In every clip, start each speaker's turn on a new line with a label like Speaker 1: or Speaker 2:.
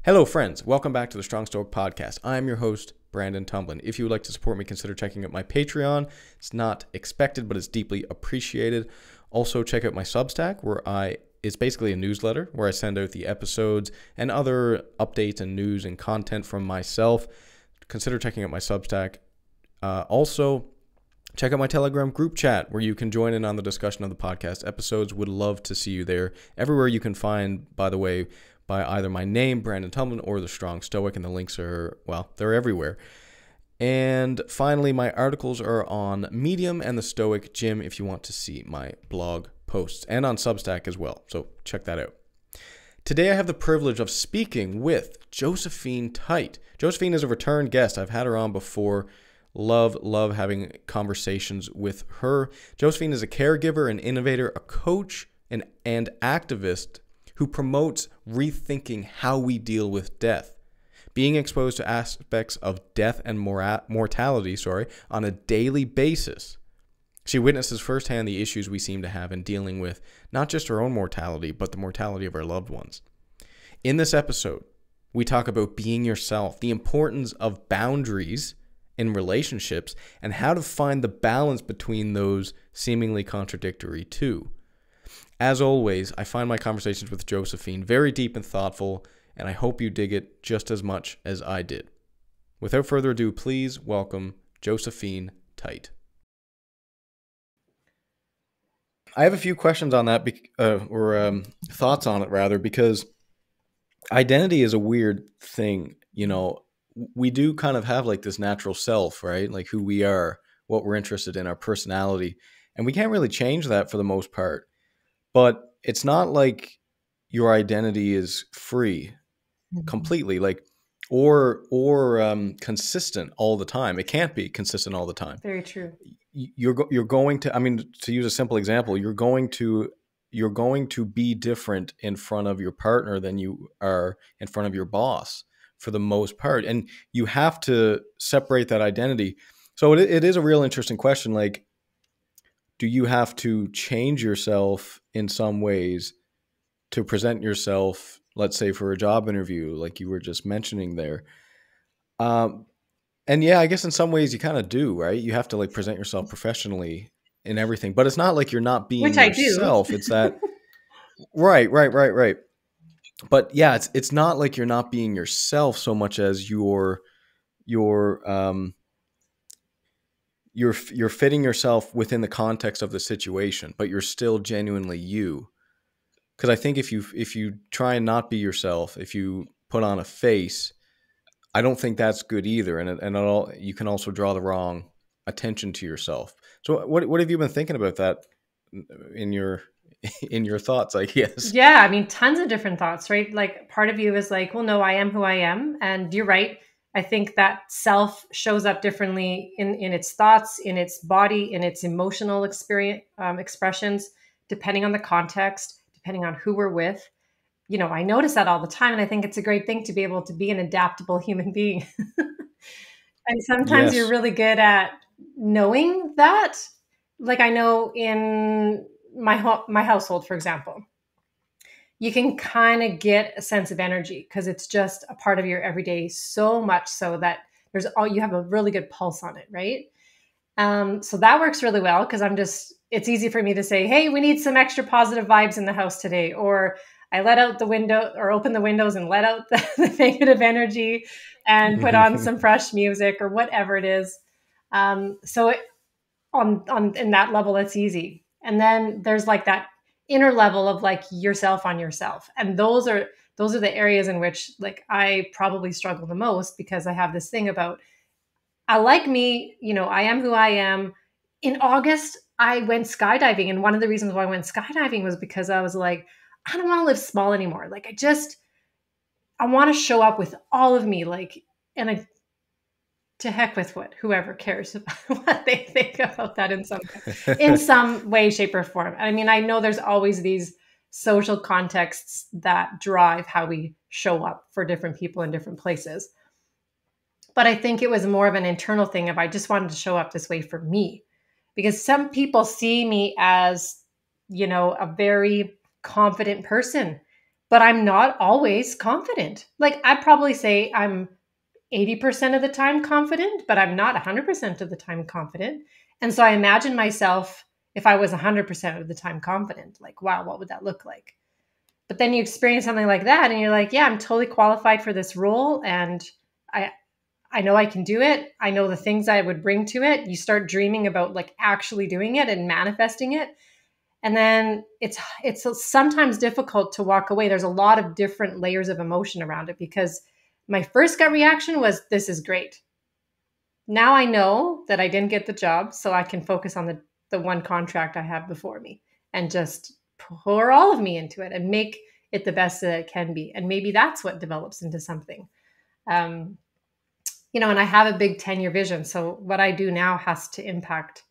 Speaker 1: Hello, friends. Welcome back to the Strong Stoic Podcast. I'm your host, Brandon Tumblin. If you would like to support me, consider checking out my Patreon. It's not expected, but it's deeply appreciated. Also, check out my Substack, it's basically a newsletter where I send out the episodes and other updates and news and content from myself. Consider checking out my Substack. Also, check out my Telegram group chat where you can join in on the discussion of the podcast episodes. Would love to see you there. Everywhere you can find, by the way, by either my name, Brandon Tumblin, or the Strong Stoic, and the links are, they're everywhere. And finally, my articles are on Medium and the Stoic Gym if you want to see my blog posts, and on Substack as well, so check that out. Today I have the privilege of speaking with Josephine Tite. Josephine is a return guest. I've had her on before. Love having conversations with her. Josephine is a caregiver, an innovator, a coach, and activist who promotes rethinking how we deal with death, being exposed to aspects of death and mortality on a daily basis. She witnesses firsthand the issues we seem to have in dealing with not just our own mortality, but the mortality of our loved ones. In this episode, we talk about being yourself, the importance of boundaries in relationships, and how to find the balance between those seemingly contradictory two. As always, I find my conversations with Josephine very deep and thoughtful, and I hope you dig it just as much as I did. Without further ado, please welcome Josephine Tite. I have a few questions on that, thoughts on it rather, because identity is a weird thing. You know, we do kind of have like this natural self, right? Like who we are, what we're interested in, our personality, and we can't really change that for the most part. But it's not like your identity is free completely, or consistent all the time. It can't be consistent all the time.
Speaker 2: Very true.
Speaker 1: You're going to, to use a simple example, you're going to be different in front of your partner than you are in front of your boss for the most part, and you have to separate that identity. So it is a real interesting question. Like, do you have to change yourself in some ways to present yourself, let's say for a job interview, like you were just mentioning there? And yeah, I guess in some ways you kind of do, right? You have to like present yourself professionally in everything, but it's not like you're not being yourself. It's that, right. But yeah, it's not like you're not being yourself so much as you're fitting yourself within the context of the situation, but you're still genuinely you. Because I think if you try and not be yourself, if you put on a face, I don't think that's good either. And you can also draw the wrong attention to yourself. So what have you been thinking about that in your thoughts, I guess?
Speaker 2: Yeah, tons of different thoughts, right? Like part of you is like, well, no, I am who I am. And you're right. I think that self shows up differently in its thoughts, in its body, in its emotional expressions, depending on the context, depending on who we're with. You know, I notice that all the time. And I think it's a great thing to be able to be an adaptable human being. And sometimes You're really good at knowing that. Like I know in my household, for example, you can kind of get a sense of energy because it's just a part of your everyday, so much so that you have a really good pulse on it, right? So that works really well because it's easy for me to say, hey, we need some extra positive vibes in the house today. Or I let out the window or open the windows and let out the negative energy and put on some fresh music or whatever it is. So in that level, it's easy. And then there's like that inner level of like yourself on yourself. And those are the areas in which like I probably struggle the most because I have this thing about, I like me, I am who I am. In August, I went skydiving. And one of the reasons why I went skydiving was because I was like, I don't want to live small anymore. Like I want to show up with all of me. To heck with whoever cares about what they think about that in some way, shape, or form. I know there's always these social contexts that drive how we show up for different people in different places. But I think it was more of an internal thing of I just wanted to show up this way for me. Because some people see me as, a very confident person. but I'm not always confident. Like I'd probably say I'm 80% of the time confident, but I'm not 100% of the time confident. And so I imagine myself if I was 100% of the time confident, like, wow, what would that look like? But then you experience something like that and you're like, yeah, I'm totally qualified for this role. And I, I know I can do it. I know the things I would bring to it. You start dreaming about like actually doing it and manifesting it. And then it's sometimes difficult to walk away. There's a lot of different layers of emotion around it because my first gut reaction was, this is great. Now I know that I didn't get the job, so I can focus on the one contract I have before me and just pour all of me into it and make it the best that it can be. And maybe that's what develops into something. Um, and I have a big 10-year vision. So what I do now has to impact,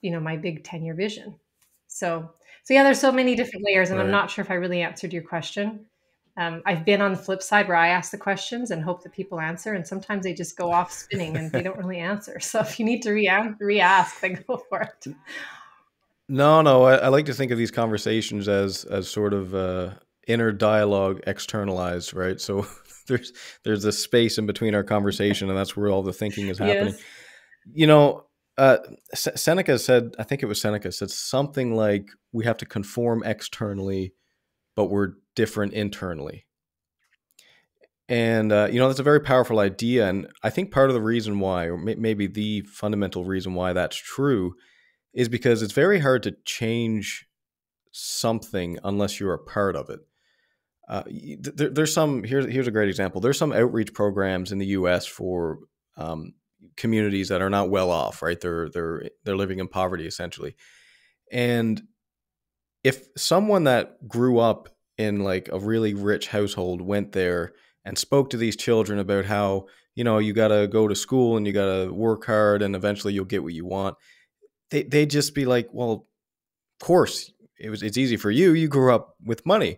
Speaker 2: my big 10-year vision. So yeah, there's so many different layers, and I'm not sure if I really answered your question. I've been on the flip side where I ask the questions and hope that people answer, and sometimes they just go off spinning and they don't really answer. So if you need to re-ask, then go for it.
Speaker 1: No, I like to think of these conversations as sort of inner dialogue externalized, right? So there's a space in between our conversation, and that's where all the thinking is happening. Yes. Seneca said, I think it was Seneca said something like, we have to conform externally, but we're different internally. And, that's a very powerful idea. And I think part of the reason why, or maybe the fundamental reason why that's true, is because it's very hard to change something unless you're a part of it. There's here's a great example. There's some outreach programs in the US for communities that are not well off, right? They're living in poverty essentially. And if someone that grew up in like a really rich household went there and spoke to these children about how, you got to go to school and you got to work hard and eventually you'll get what you want, they'd just be like, well, of course it's easy for you. You grew up with money.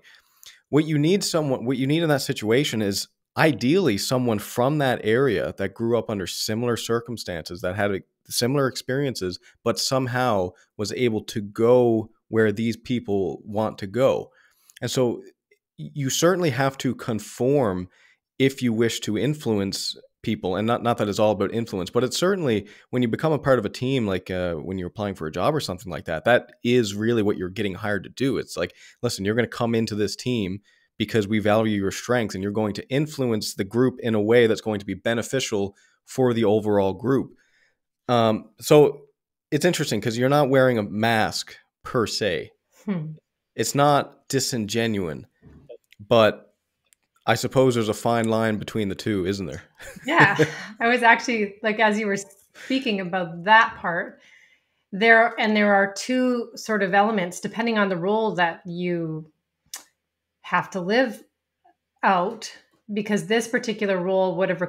Speaker 1: What you need in that situation is ideally someone from that area that grew up under similar circumstances, that had similar experiences, but somehow was able to go where these people want to go. And so you certainly have to conform if you wish to influence people. And not that it's all about influence, but it's certainly when you become a part of a team, like when you're applying for a job or something like that, that is really what you're getting hired to do. It's like, listen, you're going to come into this team because we value your strengths and you're going to influence the group in a way that's going to be beneficial for the overall group. So it's interesting because you're not wearing a mask per se. It's not disingenuous, but I suppose there's a fine line between the two, isn't there?
Speaker 2: Yeah, I was actually, like, as you were speaking about that part, there are two sort of elements depending on the role that you have to live out, because this particular role would have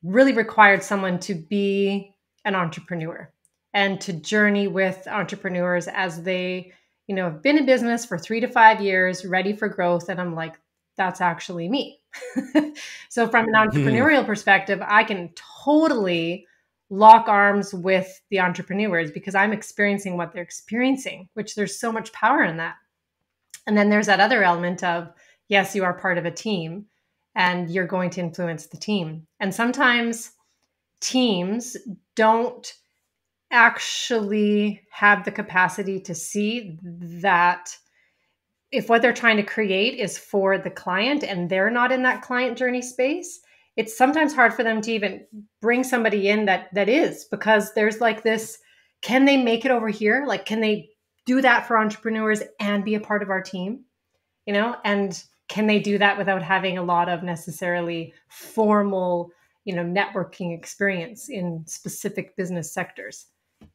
Speaker 2: really required someone to be an entrepreneur and to journey with entrepreneurs as they, have been in business for 3 to 5 years, ready for growth. And I'm like, that's actually me. So from an entrepreneurial perspective, I can totally lock arms with the entrepreneurs because I'm experiencing what they're experiencing, which there's so much power in that. And then there's that other element of, yes, you are part of a team and you're going to influence the team. And sometimes teams don't actually have the capacity to see that if what they're trying to create is for the client and they're not in that client journey space, it's sometimes hard for them to even bring somebody in that is, because there's like this, can they make it over here? Like, can they do that for entrepreneurs and be a part of our team? And can they do that without having a lot of necessarily formal, networking experience in specific business sectors?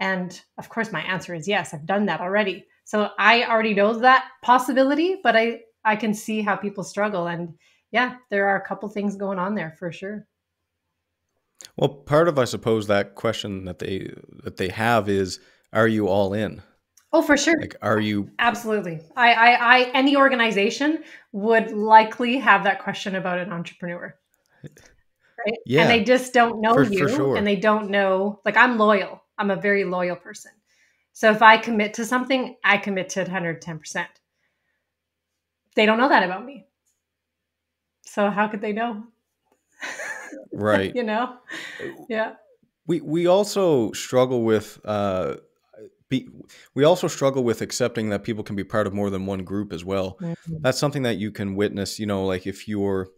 Speaker 2: And of course, my answer is yes, I've done that already. So I already know that possibility, but I can see how people struggle. And yeah, there are a couple things going on there for sure.
Speaker 1: Well, part of, I suppose, that question that they have is, are you all in?
Speaker 2: Oh, for sure.
Speaker 1: Like, are you?
Speaker 2: Absolutely. I any organization would likely have that question about an entrepreneur. Right?
Speaker 1: Yeah.
Speaker 2: And they just don't know you.
Speaker 1: For sure.
Speaker 2: And they don't know, like, I'm loyal. I'm a very loyal person. So if I commit to something, I commit to it 110%. they don't know that about me. So how could they know?
Speaker 1: Right.
Speaker 2: You know? Yeah.
Speaker 1: We also struggle with be, we also struggle with accepting that people can be part of more than one group as well.
Speaker 2: Mhm.
Speaker 1: That's something that you can witness, like if you're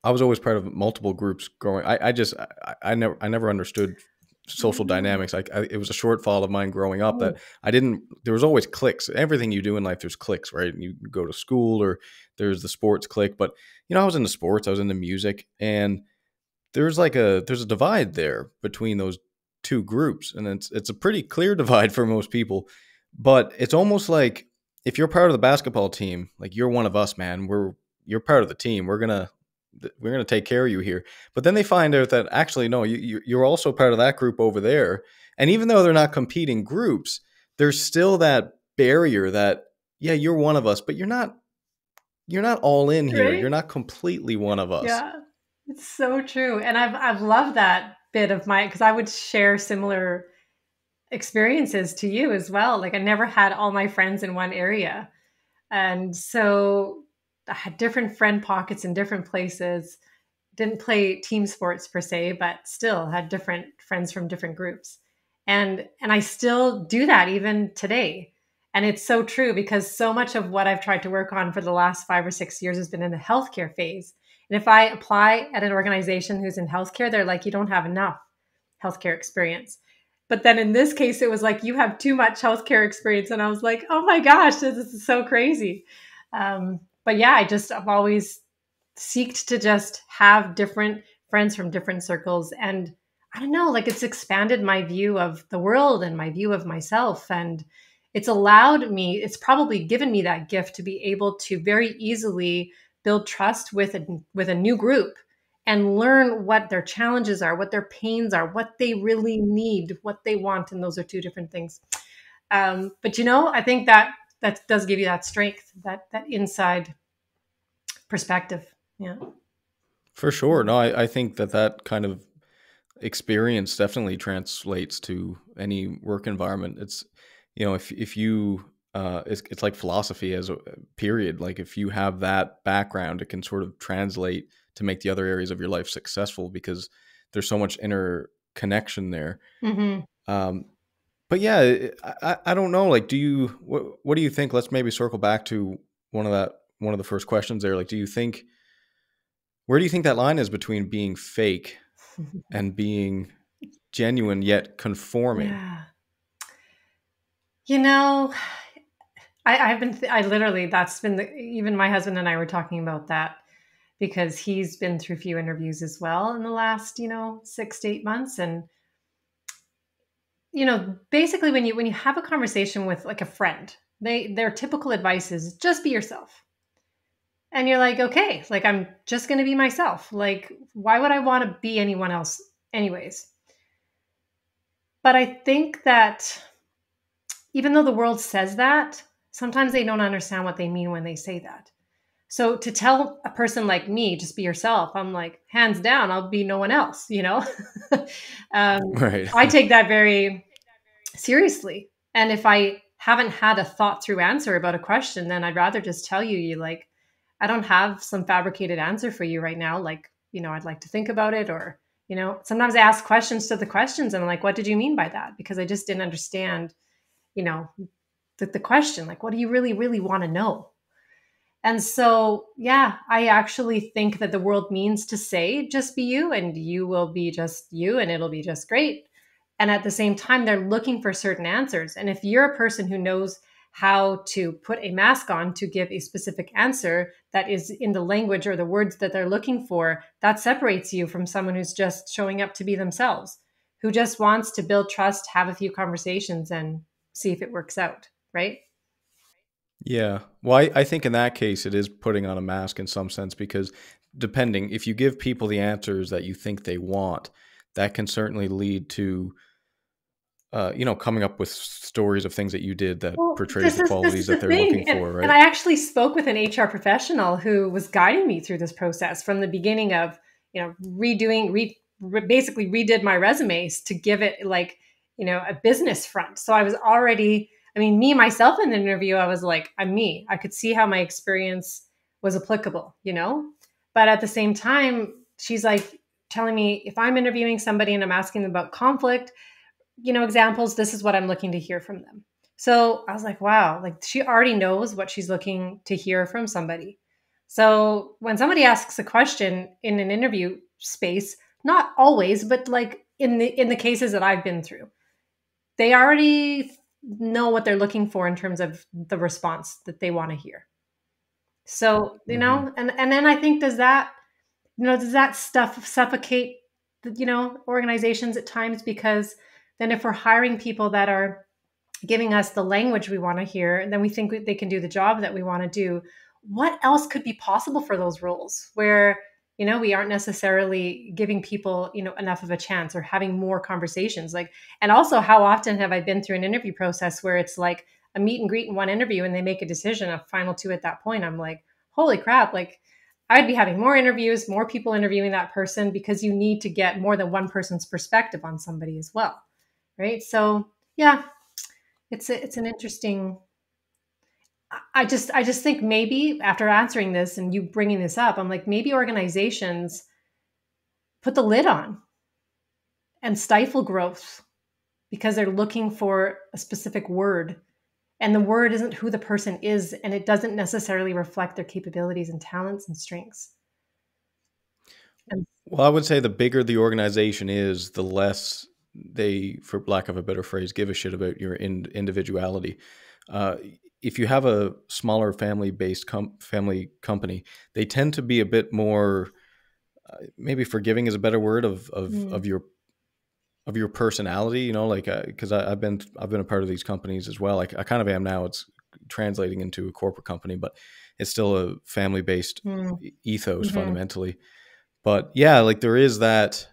Speaker 1: I was always part of multiple groups growing. I never understood social
Speaker 2: Oh,
Speaker 1: dynamics. It was a shortfall of mine growing up that
Speaker 2: oh,
Speaker 1: I didn't. There was always cliques. Everything you do in life, there's cliques, right? You go to school or there's the sports clique. But I was into sports. I was into music, and there's a divide there between those two groups, and it's a pretty clear divide for most people. But it's almost like if you're part of the basketball team, like you're one of us, man. You're part of the team. We're gonna take care of you here. But then they find out that actually no, you're also part of that group over there. And even though they're not competing groups, there's still that barrier that yeah, you're one of us, but you're not all in here.
Speaker 2: right?
Speaker 1: You're not completely one of us.
Speaker 2: Yeah. It's so true. And I've loved that bit of my, because I would share similar experiences to you as well. Like I never had all my friends in one area. And so I had different friend pockets in different places. Didn't play team sports per se, but still had different friends from different groups. And I still do that even today. And it's so true because so much of what I've tried to work on for the last 5 or 6 years has been in the healthcare phase. And if I apply at an organization who's in healthcare, they're like, you don't have enough healthcare experience. But then in this case, it was like, you have too much healthcare experience. And I was like, oh my gosh, this is so crazy. But yeah, I've always seeked to just have different friends from different circles. And I don't know, like it's expanded my view of the world and my view of myself. And it's probably given me that gift to be able to very easily build trust with a new group and learn what their challenges are, what their pains are, what they really need, what they want. And those are two different things. But I think that does give you that strength, that inside perspective. Yeah.
Speaker 1: For sure. No, I think that kind of experience definitely translates to any work environment. It's, if you, it's like philosophy as a period. Like if you have that background, it can sort of translate to make the other areas of your life successful because there's so much inner connection there.
Speaker 2: Mm-hmm.
Speaker 1: Um, but yeah, I don't know. Like, what do you think? Let's maybe circle back to one of the first questions there. Like, where do you think that line is between being fake and being genuine yet conforming?
Speaker 2: Yeah. You know, I literally, that's been even my husband and I were talking about that because he's been through a few interviews as well in the last, 6 to 8 months. And, basically when you have a conversation with like a friend, their typical advice is just be yourself. And you're like, okay, like I'm just going to be myself. Like, why would I want to be anyone else anyways? But I think that even though the world says that, sometimes they don't understand what they mean when they say that. So to tell a person like me, just be yourself, I'm like, hands down, I'll be no one else. um,
Speaker 1: Right.
Speaker 2: I take that very seriously. And if I haven't had a thought through answer about a question, then I'd rather just tell you like, I don't have some fabricated answer for you right now. Like, I'd like to think about it. Or, sometimes I ask questions to the questions and I'm like, what did you mean by that? Because I just didn't understand, you know, the question, like, what do you really, really want to know? And so, yeah, I actually think that the world means to say, just be you and you will be just you and it'll be just great. And at the same time, they're looking for certain answers. And if you're a person who knows how to put a mask on to give a specific answer that is in the language or the words that they're looking for, that separates you from someone who's just showing up to be themselves, who just wants to build trust, have a few conversations, and see if it works out, right?
Speaker 1: Yeah. Well, I think in that case, it is putting on a mask in some sense because depending, if you give people the answers that you think they want, that can certainly lead to, coming up with stories of things that you did that
Speaker 2: Well,
Speaker 1: portrays
Speaker 2: this
Speaker 1: the
Speaker 2: is this
Speaker 1: qualities
Speaker 2: is the
Speaker 1: that they're looking
Speaker 2: thing, and
Speaker 1: for,
Speaker 2: and
Speaker 1: right?
Speaker 2: I actually spoke with an HR professional who was guiding me through this process from the beginning of, basically redid my resumes to give it like, a business front. So I was already I mean, me, myself in the interview, I was like, I'm me. I could see how my experience was applicable, But at the same time, she's like telling me if I'm interviewing somebody and I'm asking them about conflict, examples, this is what I'm looking to hear from them. So I was like, wow, like she already knows what she's looking to hear from somebody. So when somebody asks a question in an interview space, not always, but like in the cases that I've been through, they already know what they're looking for in terms of the response that they want to hear. So, and then I think does that stuff suffocate organizations at times, because then if we're hiring people that are giving us the language we want to hear, and then we think they can do the job that we want to do, what else could be possible for those roles where we aren't necessarily giving people enough of a chance or having more conversations? Like, and also, how often have I been through an interview process where it's like a meet and greet in one interview and they make a decision, a final two at that point? I'm like, holy crap, like I'd be having more interviews, more people interviewing that person, because you need to get more than one person's perspective on somebody as well, right? So yeah, it's an interesting. I just think maybe after answering this and you bringing this up, I'm like, maybe organizations put the lid on and stifle growth because they're looking for a specific word, and the word isn't who the person is, and it doesn't necessarily reflect their capabilities and talents and strengths.
Speaker 1: Well, I would say the bigger the organization is, the less they, for lack of a better phrase, give a shit about your individuality. If you have a smaller family-based family company, they tend to be a bit more, maybe forgiving is a better word, of your personality. Like because I've been a part of these companies as well. Like I kind of am now. It's translating into a corporate company, but it's still a family-based ethos fundamentally. But yeah, like there is that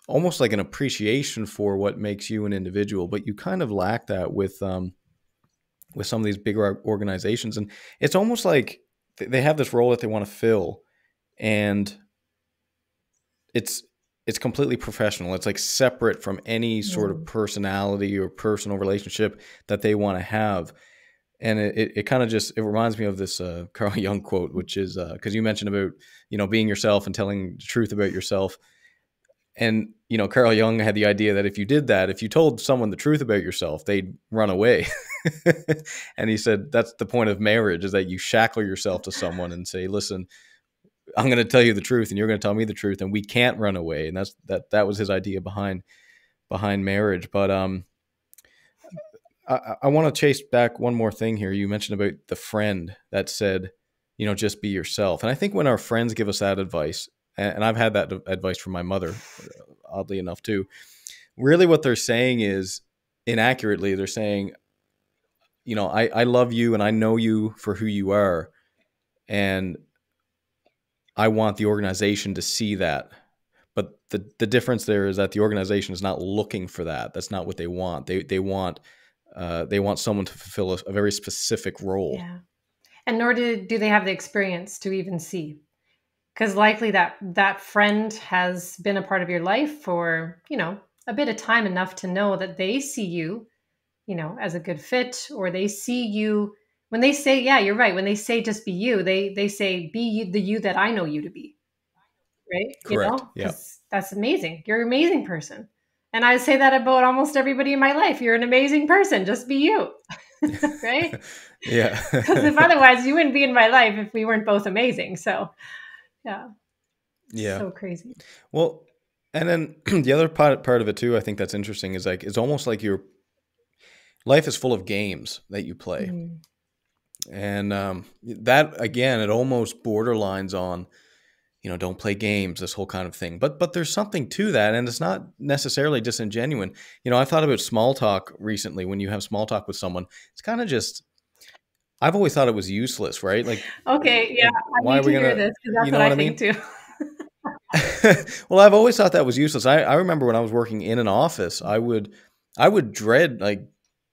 Speaker 1: almost like an appreciation for what makes you an individual, but you kind of lack that with some of these bigger organizations. And it's almost like they have this role that they want to fill, and it's completely professional. It's like separate from any sort of personality or personal relationship that they want to have. And it kind of just, it reminds me of this Carl Jung quote, which is, because you mentioned about, being yourself and telling the truth about yourself. And, Carl Jung had the idea that if you did that, if you told someone the truth about yourself, they'd run away. And he said, that's the point of marriage, is that you shackle yourself to someone and say, listen, I'm going to tell you the truth and you're going to tell me the truth, and we can't run away. And that was his idea behind marriage. But, I want to chase back one more thing here. You mentioned about the friend that said, just be yourself. And I think when our friends give us that advice, and I've had that advice from my mother, oddly enough too, really what they're saying is, inaccurately, they're saying, I love you and I know you for who you are. And I want the organization to see that. But the difference there is that the organization is not looking for that. That's not what they want. They want someone to fulfill a very specific role.
Speaker 2: Yeah. And nor do they have the experience to even see. Because likely that friend has been a part of your life for, a bit of time, enough to know that they see you, as a good fit, or they see you when they say, yeah, you're right. When they say just be you, they say be you, the you that I know you to be. Right?
Speaker 1: Correct.
Speaker 2: Because that's amazing. You're an amazing person. And I say that about almost everybody in my life. You're an amazing person. Just be you. Right?
Speaker 1: Yeah.
Speaker 2: Because if otherwise, you wouldn't be in my life if we weren't both amazing. So, yeah.
Speaker 1: Yeah.
Speaker 2: So crazy.
Speaker 1: Well, and then the other part of it too, I think that's interesting, is like, it's almost like your life is full of games that you play. And that, again, it almost borderlines on, don't play games, this whole kind of thing. But there's something to that, and it's not necessarily disingenuine. I thought about small talk recently. When you have small talk with someone, it's kind of just, I've always thought it was useless, right? Like,
Speaker 2: okay, yeah,
Speaker 1: like,
Speaker 2: I need to hear this, because that's what I think too.
Speaker 1: Well, I've always thought that was useless. I remember when I was working in an office, I would dread like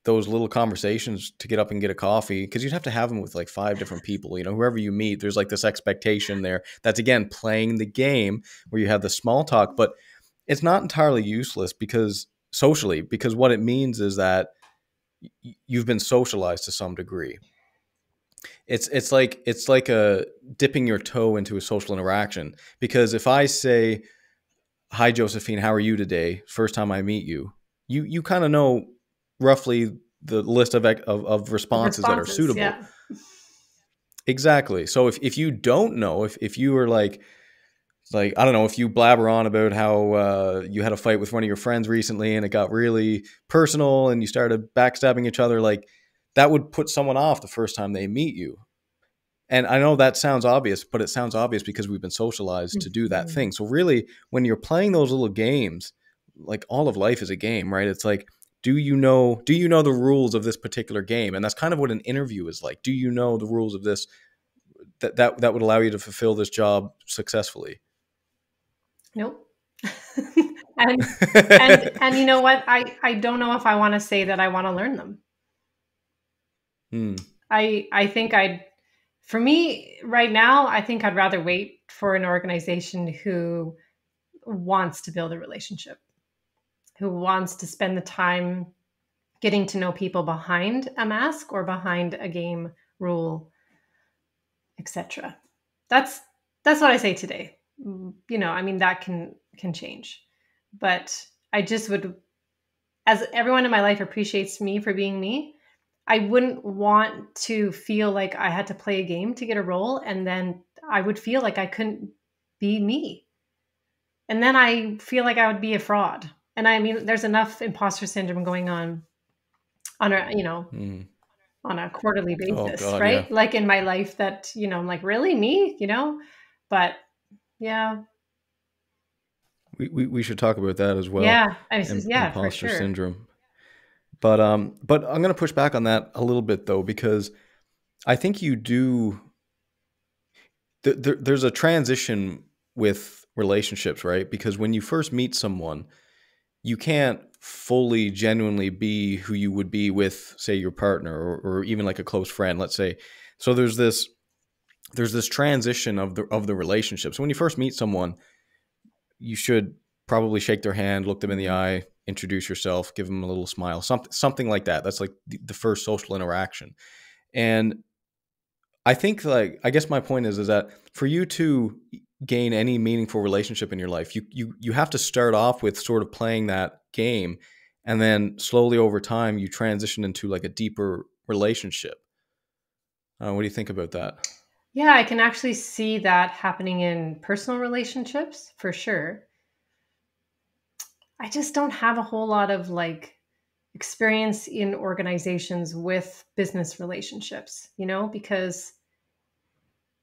Speaker 1: those little conversations to get up and get a coffee, because you'd have to have them with like 5 different people. Whoever you meet, there's like this expectation there. That's, again, playing the game where you have the small talk, but it's not entirely useless, because socially, because what it means is that you've been socialized to some degree. It's like a dipping your toe into a social interaction, because if I say, "Hi Josephine, how are you today?" first time I meet you, you kind of know roughly the list of responses that are
Speaker 2: Responses,
Speaker 1: suitable.
Speaker 2: yeah.
Speaker 1: Exactly. So if you don't know, if you were like, I don't know, if you blabber on about how you had a fight with one of your friends recently and it got really personal and you started backstabbing each other, like that would put someone off the first time they meet you. And I know that sounds obvious, but it sounds obvious because we've been socialized to do that
Speaker 2: Mhm.
Speaker 1: thing. So really, when you're playing those little games, like all of life is a game, right? It's like, do you know the rules of this particular game? And that's kind of what an interview is like. Do you know the rules of this that would allow you to fulfill this job successfully?
Speaker 2: Nope. and and you know what? I don't know if I want to say that I want to learn them.
Speaker 1: Hmm.
Speaker 2: I think for me right now, I think I'd rather wait for an organization who wants to build a relationship, who wants to spend the time getting to know people behind a mask or behind a game rule, etc. That's that's what I say today. You know, I mean that can change. But I just would, as everyone in my life appreciates me for being me, I wouldn't want to feel like I had to play a game to get a role, and then I would feel like I couldn't be me. And then I feel like I would be a fraud. And I mean, there's enough imposter syndrome going on a,
Speaker 1: Hmm.
Speaker 2: on a quarterly
Speaker 1: Oh
Speaker 2: basis,
Speaker 1: God, yeah.
Speaker 2: right? Like in my life that, I'm like, really me, But yeah,
Speaker 1: We should talk about that as well.
Speaker 2: yeah, yeah, for
Speaker 1: Imposter
Speaker 2: sure.
Speaker 1: syndrome. But I'm going to push back on that a little bit though, because I think you do. There's a transition with relationships, right? Because when you first meet someone, you can't fully, genuinely be who you would be with, say, your partner or even like a close friend, let's say. So there's this transition of the relationship. So when you first meet someone, you should probably shake their hand, look them in the
Speaker 2: Mhm.
Speaker 1: eye, introduce yourself, give them a little smile, something like that. That's like the first social interaction. And I think, like, I guess my point is that for you to gain any meaningful relationship in your life, you have to start off with sort of playing that game, and then slowly over time you transition into like a deeper relationship. What do you think about that?
Speaker 2: Yeah, I can actually see that happening in personal relationships for sure. I just don't have a whole lot of like experience in organizations with business relationships, because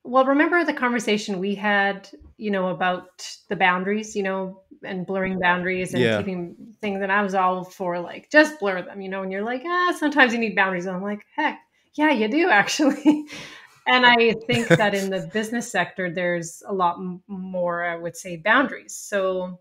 Speaker 2: well, remember the conversation we had, about the boundaries, and blurring boundaries and
Speaker 1: Yeah.
Speaker 2: keeping things. And I was all for like, just blur them, and you're like, sometimes you need boundaries. And I'm like, heck, yeah, you do actually. And I think that in the business sector, there's a lot more, I would say, boundaries. So,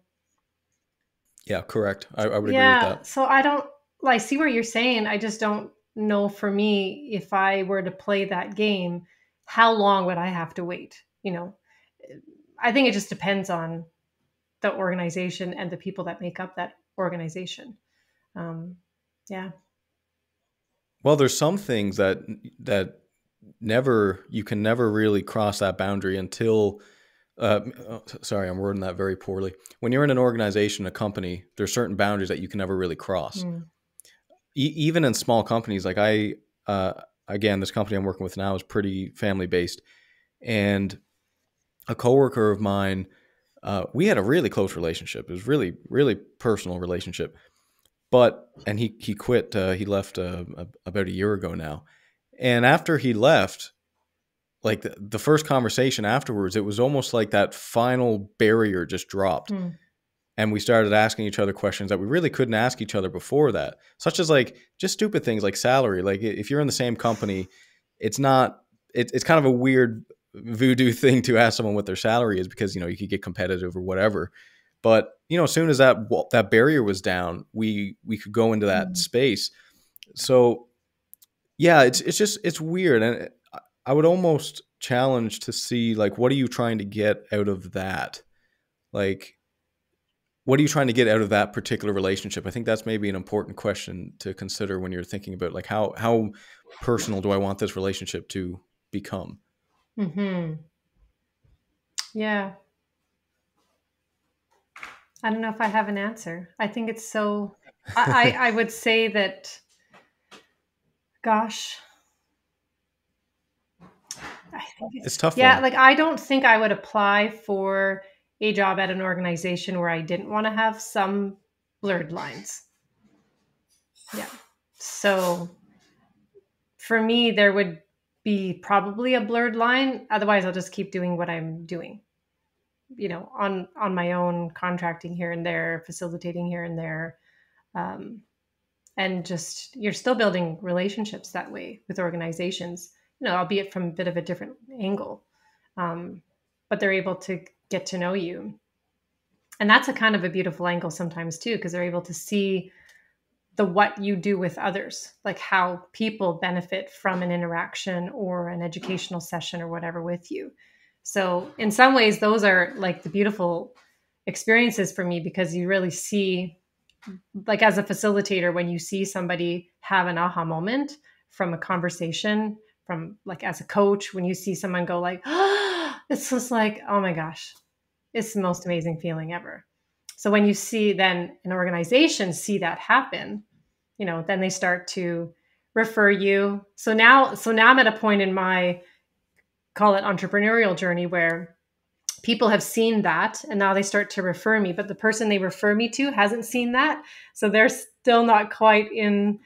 Speaker 1: Yeah, correct. I would agree with
Speaker 2: yeah.
Speaker 1: that.
Speaker 2: So I don't like see what you're saying. I just don't know for me if I were to play that game, how long would I have to wait? I think it just depends on the organization and the people that make up that organization. Um, yeah.
Speaker 1: Well, there's some things that never you can never really cross that boundary until sorry, I'm wording that very poorly. When you're in an organization, a company, there's certain boundaries that you can never really cross.
Speaker 2: Mm.
Speaker 1: Even in small companies, like again, this company I'm working with now is pretty family based, and a coworker of mine, we had a really close relationship. It was really, really personal relationship. And he quit. He left about a year ago now, and after he left, like the first conversation afterwards, it was almost like that final barrier just dropped.
Speaker 2: Mm.
Speaker 1: And we started asking each other questions that we really couldn't ask each other before that, such as like just stupid things like salary. Like if you're in the same company, it's not, it's kind of a weird voodoo thing to ask someone what their salary is, because, you could get competitive or whatever. But, as soon as that barrier was down, we could go into that
Speaker 2: Mm.
Speaker 1: space. So yeah, it's just, it's weird. And I would almost challenge to see, like, what are you trying to get out of that? Like, what are you trying to get out of that particular relationship? I think that's maybe an important question to consider when you're thinking about like how personal do I want this relationship to become?
Speaker 2: Mm-hmm. Yeah. I don't know if I have an answer. I think it's so, I would say that, gosh, I think
Speaker 1: It's a tough
Speaker 2: yeah,
Speaker 1: one.
Speaker 2: like I don't think I would apply for a job at an organization where I didn't want to have some blurred lines. Yeah. So for me, there would be probably a blurred line. Otherwise, I'll just keep doing what I'm doing, on my own, contracting here and there, facilitating here and there. Um, and just you're still building relationships that way with organizations, albeit from a bit of a different angle. But they're able to get to know you. And that's a kind of a beautiful angle sometimes too, because they're able to see the what you do with others, like how people benefit from an interaction or an educational session or whatever with you. So in some ways, those are like the beautiful experiences for me, because you really see, like as a facilitator, when you see somebody have an aha moment from a conversation, from like as a coach, when you see someone go like, it's just like, oh my gosh, it's the most amazing feeling ever. So when you see then an organization see that happen, then they start to refer you. So now I'm at a point in my, call it, entrepreneurial journey, where people have seen that and now they start to refer me, but the person they refer me to hasn't seen that. So they're still not quite in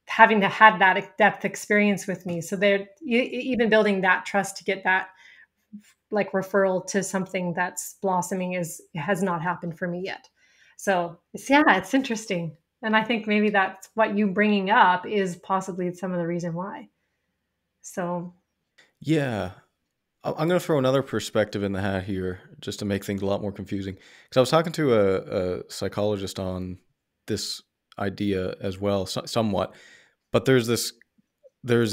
Speaker 2: having to had that depth experience with me. So they're even building that trust to get that like referral to something that's blossoming has not happened for me yet. So it's interesting. And I think maybe that's what you bringing up is possibly some of the reason why. So
Speaker 1: Yeah. I'm going to throw another perspective in the hat here just to make things a lot more confusing. Because I was talking to a psychologist on this idea as well, somewhat. But there's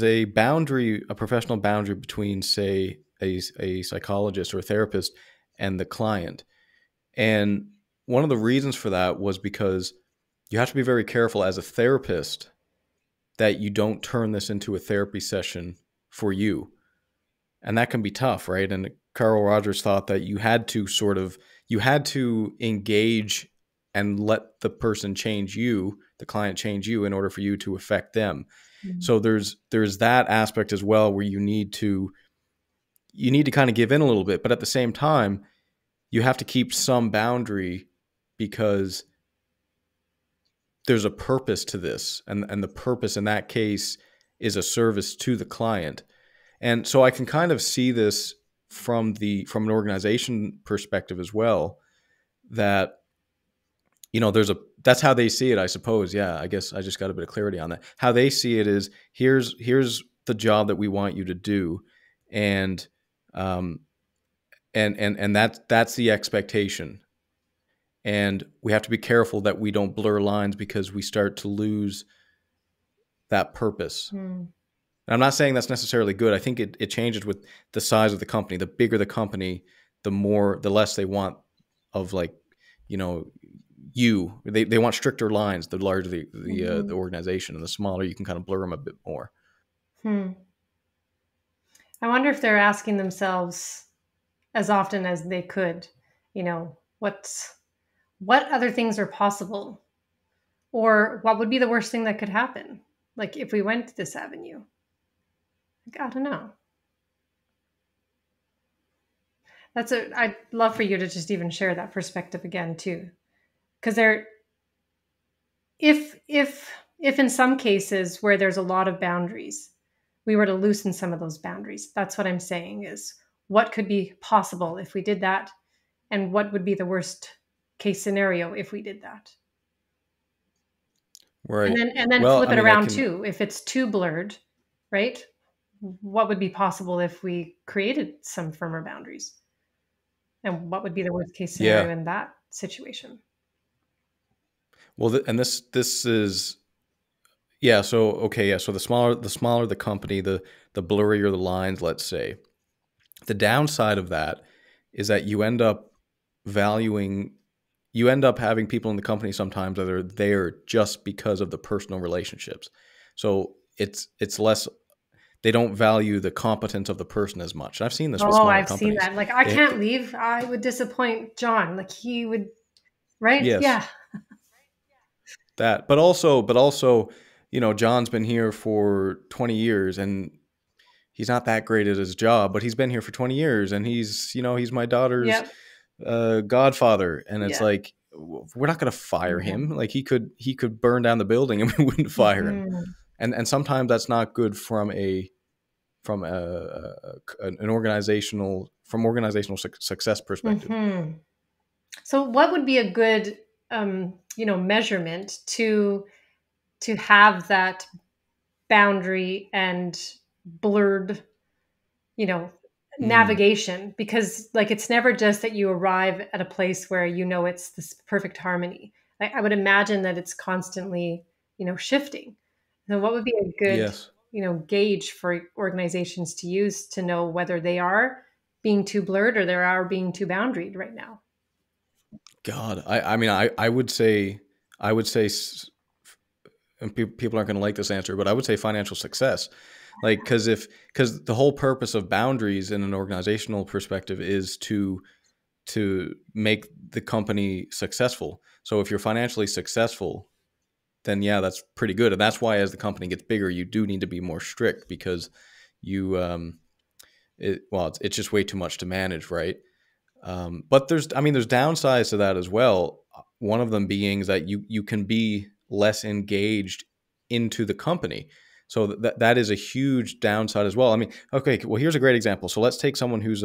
Speaker 1: a boundary, a professional boundary between, say, a psychologist or a therapist and the client. And one of the reasons for that was because you have to be very careful as a therapist that you don't turn this into a therapy session for you. And that can be tough, right? And Carl Rogers thought that you had to engage and let the person change you, the client change you, in order for you to affect them. So there's that aspect as well, where you need to kind of give in a little bit, but at the same time, you have to keep some boundary, because there's a purpose to this, and the purpose in that case is a service to the client. And so I can kind of see this from an organization perspective as well, that that's how they see it, I suppose. Yeah, I guess I just got a bit of clarity on that. How they see it is, here's the job that we want you to do, and that's the expectation. And we have to be careful that we don't blur lines, because we start to lose that purpose. And I'm not saying that's necessarily good. I think it changes with the size of the company. The bigger the company, the less they want of, like, they want stricter lines the larger the organization, and the smaller you can kind of blur them a bit more.
Speaker 2: I wonder if they're asking themselves as often as they could, what other things are possible, or what would be the worst thing that could happen, like if we went this avenue. Like, I don't know. I'd love for you to just even share that perspective again too, because if in some cases where there's a lot of boundaries, we were to loosen some of those boundaries, that's what I'm saying is, what could be possible if we did that, and what would be the worst case scenario if we did that.
Speaker 1: Right.
Speaker 2: And then
Speaker 1: Well,
Speaker 2: flip
Speaker 1: I
Speaker 2: it
Speaker 1: mean,
Speaker 2: around too. If it's too blurred, right? What would be possible if we created some firmer boundaries? And what would be the worst case
Speaker 1: yeah.
Speaker 2: scenario in that situation?
Speaker 1: Well, and this is, yeah. So okay, yeah. So the smaller the company, the blurrier the lines. Let's say the downside of that is that you end up valuing you end up having people in the company sometimes that are there just because of the personal relationships. So it's less, they don't value the competence of the person as much. And I've seen this with
Speaker 2: Oh,
Speaker 1: smaller
Speaker 2: I've seen
Speaker 1: companies.
Speaker 2: that. Like, I can't leave. I would disappoint John. Like, he would, right?
Speaker 1: Yes,
Speaker 2: Yeah.
Speaker 1: that. But also, John's been here for 20 years and he's not that great at his job, but he's been here for 20 years and he's my daughter's
Speaker 2: Yep.
Speaker 1: godfather. And it's
Speaker 2: Yeah.
Speaker 1: like, we're not going to fire
Speaker 2: Yeah.
Speaker 1: him. Like he could burn down the building and we wouldn't fire him.
Speaker 2: Mhm.
Speaker 1: And sometimes that's not good from an organizational success perspective.
Speaker 2: Mhm. So what would be a good, measurement to have that boundary and blurred, you know,
Speaker 1: Mm,
Speaker 2: navigation? Because like, it's never just that you arrive at a place where it's this perfect harmony. I would imagine that it's constantly, shifting. So what would be a good,
Speaker 1: yes.
Speaker 2: gauge for organizations to use to know whether they are being too blurred or they are being too boundaried right now?
Speaker 1: God, I mean, I would say, and people aren't going to like this answer, but I would say financial success. Like, because the whole purpose of boundaries in an organizational perspective is to make the company successful. So if you're financially successful, then yeah, that's pretty good. And that's why as the company gets bigger, you do need to be more strict because you, it's just way too much to manage, right? But there's downsides to that as well. One of them being is that you can be less engaged into the company. So that is a huge downside as well. I mean, okay, well here's a great example. So let's take someone who's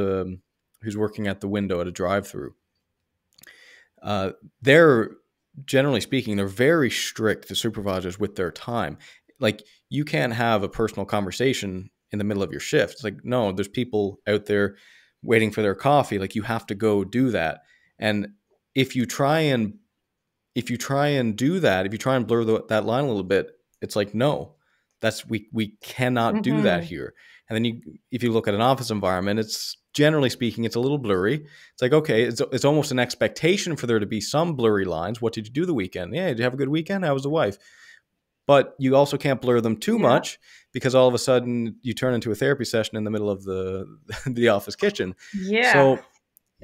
Speaker 1: working at the window at a drive-through. They're generally speaking, they're very strict, the supervisors, with their time. Like you can't have a personal conversation in the middle of your shift. It's like, no, there's people out there waiting for their coffee. Like you have to go do that. And if you try and do that, if you try and blur that line a little bit, it's like, no, we cannot do that
Speaker 2: Hmm.
Speaker 1: here. And then if you look at an office environment, it's generally speaking, it's a little blurry. It's like, okay, it's almost an expectation for there to be some blurry lines. What did you do the weekend? Yeah, did you have a good weekend? How was the wife? But you also can't blur them too
Speaker 2: Yeah.
Speaker 1: much because all of a sudden you turn into a therapy session in the middle of the the office kitchen.
Speaker 2: Yeah.
Speaker 1: So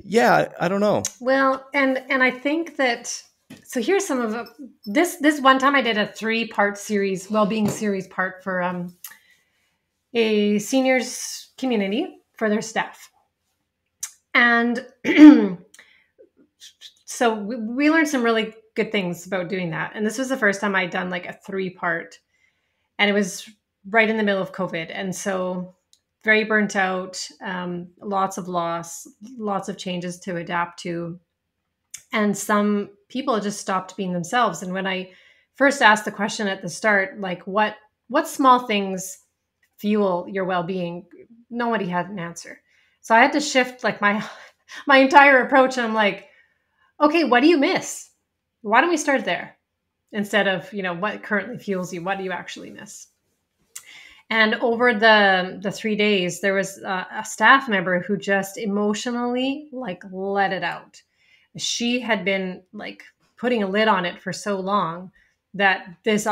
Speaker 1: yeah, I don't know.
Speaker 2: Well, and I think that, so here's some of this one time I did a 3-part series, well-being series part for a seniors community for their staff. And so we learned some really good things about doing that. And this was the first time I'd done like a 3-part, and it was right in the middle of COVID. And so very burnt out, lots of loss, lots of changes to adapt to. And some people just stopped being themselves. And when I first asked the question at the start, like what small things fuel your well-being, nobody had an answer. So I had to shift like my entire approach. And I'm like, okay, what do you miss? Why don't we start there instead of, what currently fuels you? What do you actually miss? And over the 3 days, there was a staff member who just emotionally like let it out. She had been like putting a lid on it for so long that this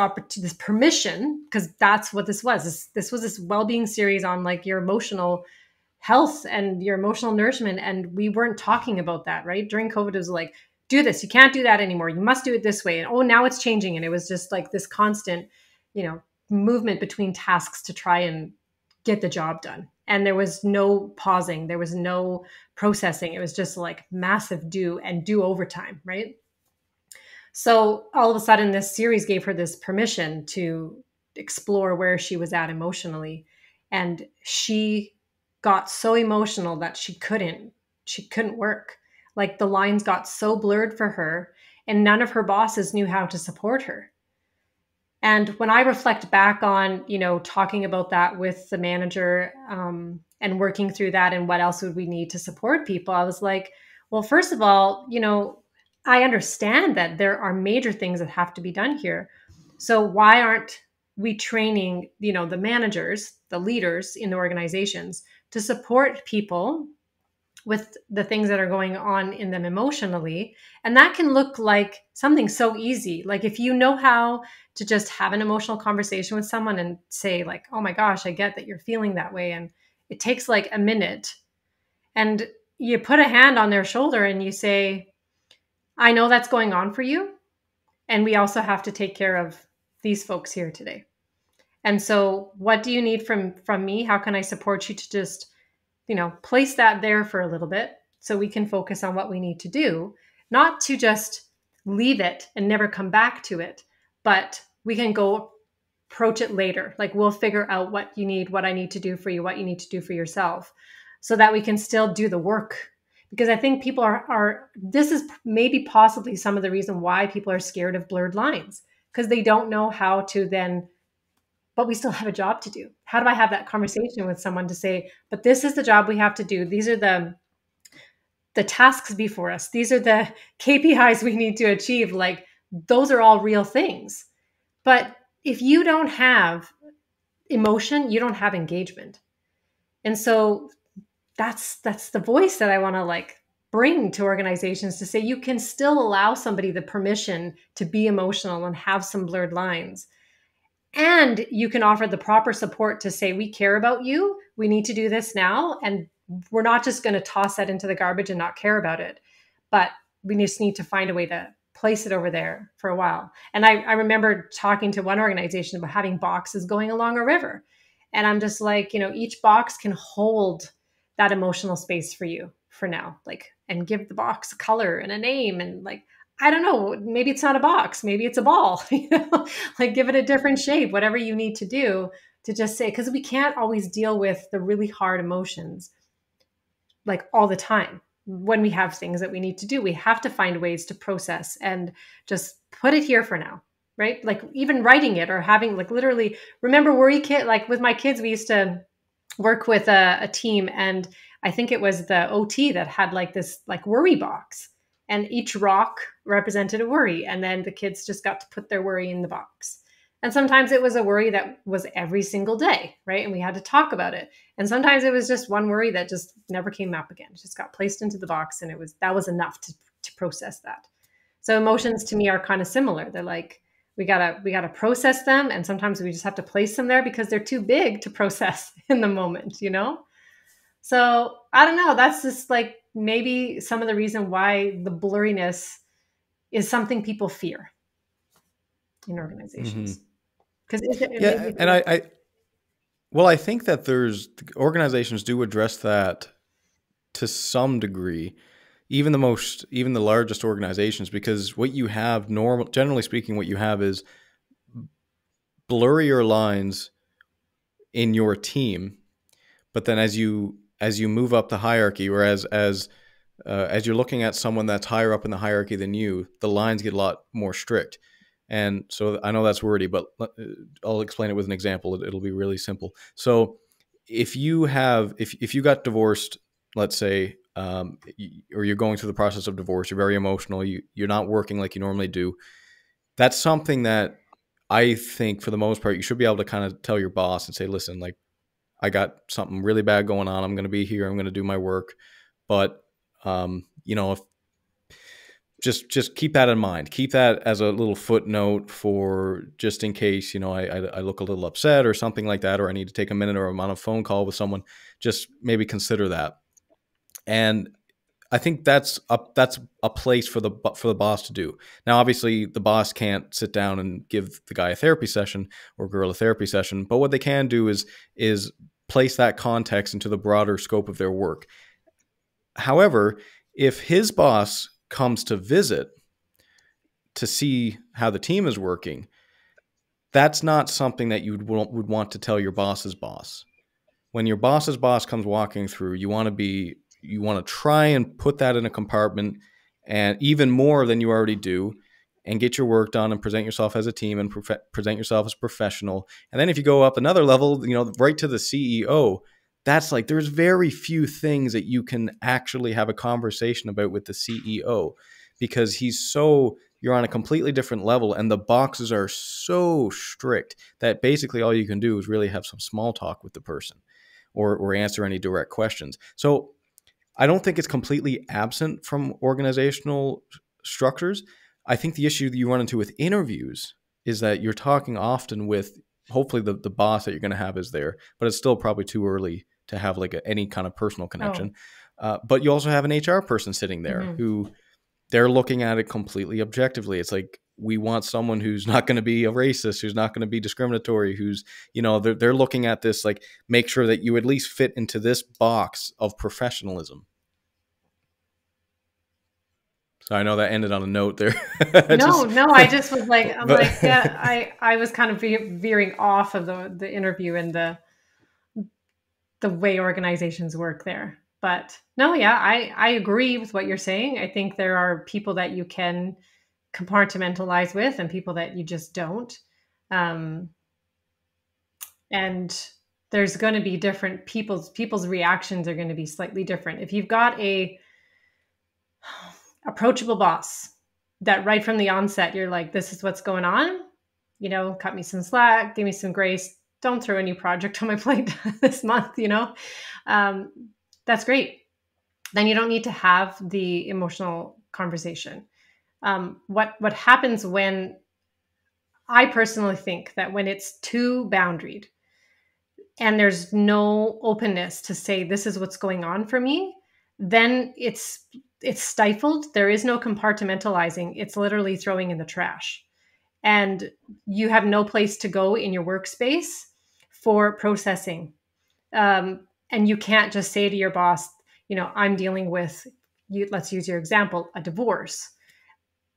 Speaker 2: permission, because that's what this was. This was this well-being series on like your emotional health and your emotional nourishment, and we weren't talking about that, right? During COVID, it was like, do this, you can't do that anymore, you must do it this way, and oh, now it's changing. And it was just like this constant, movement between tasks to try and get the job done. And there was no pausing, there was no processing. It was just like massive do and do overtime, right? So all of a sudden, this series gave her this permission to explore where she was at emotionally. And she got so emotional that she couldn't work. Like the lines got so blurred for her, and none of her bosses knew how to support her. And when I reflect back on, talking about that with the manager, and working through that and what else would we need to support people, I was like, well, first of all, I understand that there are major things that have to be done here. So why aren't we training, the managers, the leaders in the organizations to support people with the things that are going on in them emotionally. And that can look like something so easy. Like if you know how to just have an emotional conversation with someone and say like, oh my gosh, I get that you're feeling that way. And it takes like a minute, and you put a hand on their shoulder and you say, I know that's going on for you. And we also have to take care of these folks here today. And so what do you need from me? How can I support you to just, place that there for a little bit so we can focus on what we need to do, not to just leave it and never come back to it, but we can go approach it later. Like we'll figure out what you need, what I need to do for you, what you need to do for yourself, so that we can still do the work. Because I think people are this is maybe possibly some of the reason why people are scared of blurred lines, because they don't know how to then, but we still have a job to do. How do I have that conversation with someone to say, but this is the job we have to do. These are the tasks before us. These are the KPIs we need to achieve. Like those are all real things. But if you don't have emotion, you don't have engagement. And so that's the voice that I want to like bring to organizations, to say you can still allow somebody the permission to be emotional and have some blurred lines. And you can offer the proper support to say, we care about you. We need to do this now. And we're not just going to toss that into the garbage and not care about it. But we just need to find a way to place it over there for a while. And I remember talking to one organization about having boxes going along a river. And I'm just like, each box can hold that emotional space for you for now, like, and give the box a color and a name. And like, I don't know, maybe it's not a box, maybe it's a ball, like give it a different shape, whatever you need to do to just say, because we can't always deal with the really hard emotions like all the time. When we have things that we need to do, we have to find ways to process and just put it here for now, right? Like even writing it or having like literally, remember Worry Kit, like with my kids, we used to work with a team, and I think it was the OT that had like this like worry box, and each rock represented a worry, and then the kids just got to put their worry in the box. And sometimes it was a worry that was every single day, right? And we had to talk about it. And sometimes it was just one worry that just never came up again. It just got placed into the box, and that was enough to process that. So emotions to me are kind of similar. They're like, we gotta process them, and sometimes we just have to place them there because they're too big to process in the moment, So I don't know. That's just like maybe some of the reason why the blurriness is something people fear in organizations. Because
Speaker 1: and I think that organizations do address that to some degree, even the largest organizations, because what you have generally speaking, what you have is blurrier lines in your team. But then as you move up the hierarchy, or as you're looking at someone that's higher up in the hierarchy than you, the lines get a lot more strict. And so I know that's wordy, but I'll explain it with an example. It'll be really simple. So if you got divorced, let's say, or you're going through the process of divorce, you're very emotional, you're not working like you normally do. That's something that I think for the most part, you should be able to kind of tell your boss and say, listen, like, I got something really bad going on. I'm going to be here. I'm going to do my work. But, if just keep that in mind. Keep that as a little footnote for just in case, I look a little upset or something like that, or I need to take a minute or I'm on a phone call with someone. Just maybe consider that. And I think that's a place for the boss to do. Now, obviously, the boss can't sit down and give the guy a therapy session or girl a therapy session, but what they can do is place that context into the broader scope of their work. However, if his boss comes to visit to see how the team is working, that's not something that you would want to tell your boss's boss. When your boss's boss comes walking through, you want to try and put that in a compartment, and even more than you already do, and get your work done and present yourself as a team and present yourself as professional. And then if you go up another level, right to the CEO, that's like, there's very few things that you can actually have a conversation about with the CEO, because you're on a completely different level, and the boxes are so strict that basically all you can do is really have some small talk with the person or answer any direct questions. So I don't think it's completely absent from organizational structures. I think the issue that you run into with interviews is that you're talking often with, hopefully the boss that you're going to have is there, but it's still probably too early to have like any kind of personal connection. But you also have an HR person sitting there who they're looking at it completely objectively. It's like, we want someone who's not going to be a racist, who's not going to be discriminatory, who's, they're looking at this, like, make sure that you at least fit into this box of professionalism. So I know that ended on a note there.
Speaker 2: No, I just was like, I was kind of veering off of the interview and the way organizations work there. But no, yeah, I agree with what you're saying. I think there are people that you can compartmentalize with and people that you just don't. And there's going to be different people's reactions are going to be slightly different. If you've got a approachable boss that right from the onset, you're like, this is what's going on, cut me some slack, give me some grace. Don't throw a new project on my plate this month, that's great. Then you don't need to have the emotional conversation. What happens when, I personally think that when it's too boundaried and there's no openness to say, this is what's going on for me, then it's stifled. There is no compartmentalizing. It's literally throwing in the trash. And you have no place to go in your workspace for processing. And you can't just say to your boss, I'm dealing with, let's use your example, a divorce.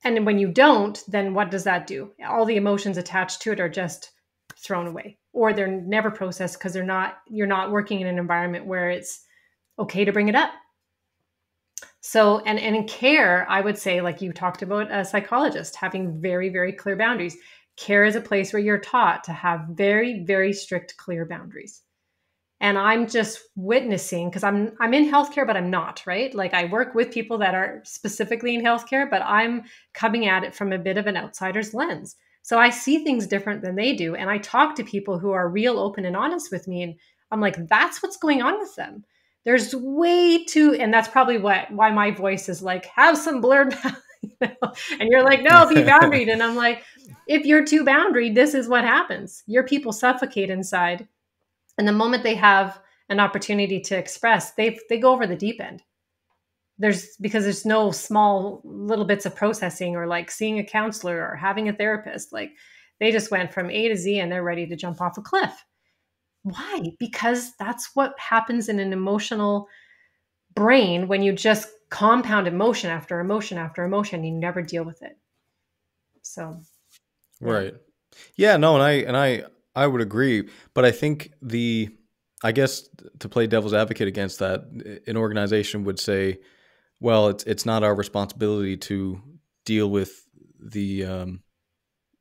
Speaker 2: And when you don't, then what does that do? All the emotions attached to it are just thrown away, or they're never processed because you're not working in an environment where it's okay to bring it up. So, and in care, I would say, like you talked about a psychologist having very, very clear boundaries. Care is a place where you're taught to have very, very strict, clear boundaries. And I'm just witnessing, because I'm in healthcare, but I'm not, right? Like, I work with people that are specifically in healthcare, but I'm coming at it from a bit of an outsider's lens. So I see things different than they do. And I talk to people who are real, open, and honest with me. And I'm like, that's what's going on with them. There's way too, and that's probably why my voice is like, have some blurred, and you're like, no, be boundaried. And I'm like, if you're too boundaried, this is what happens. Your people suffocate inside. And the moment they have an opportunity to express, they go over the deep end. Because there's no small little bits of processing or like seeing a counselor or having a therapist. Like, they just went from A to Z and they're ready to jump off a cliff. Why? Because that's what happens in an emotional brain when you just compound emotion after emotion after emotion. You never deal with it. So,
Speaker 1: yeah. Right. Yeah, no, and I would agree, but I think I guess to play devil's advocate against that, an organization would say, well, it's not our responsibility to deal with the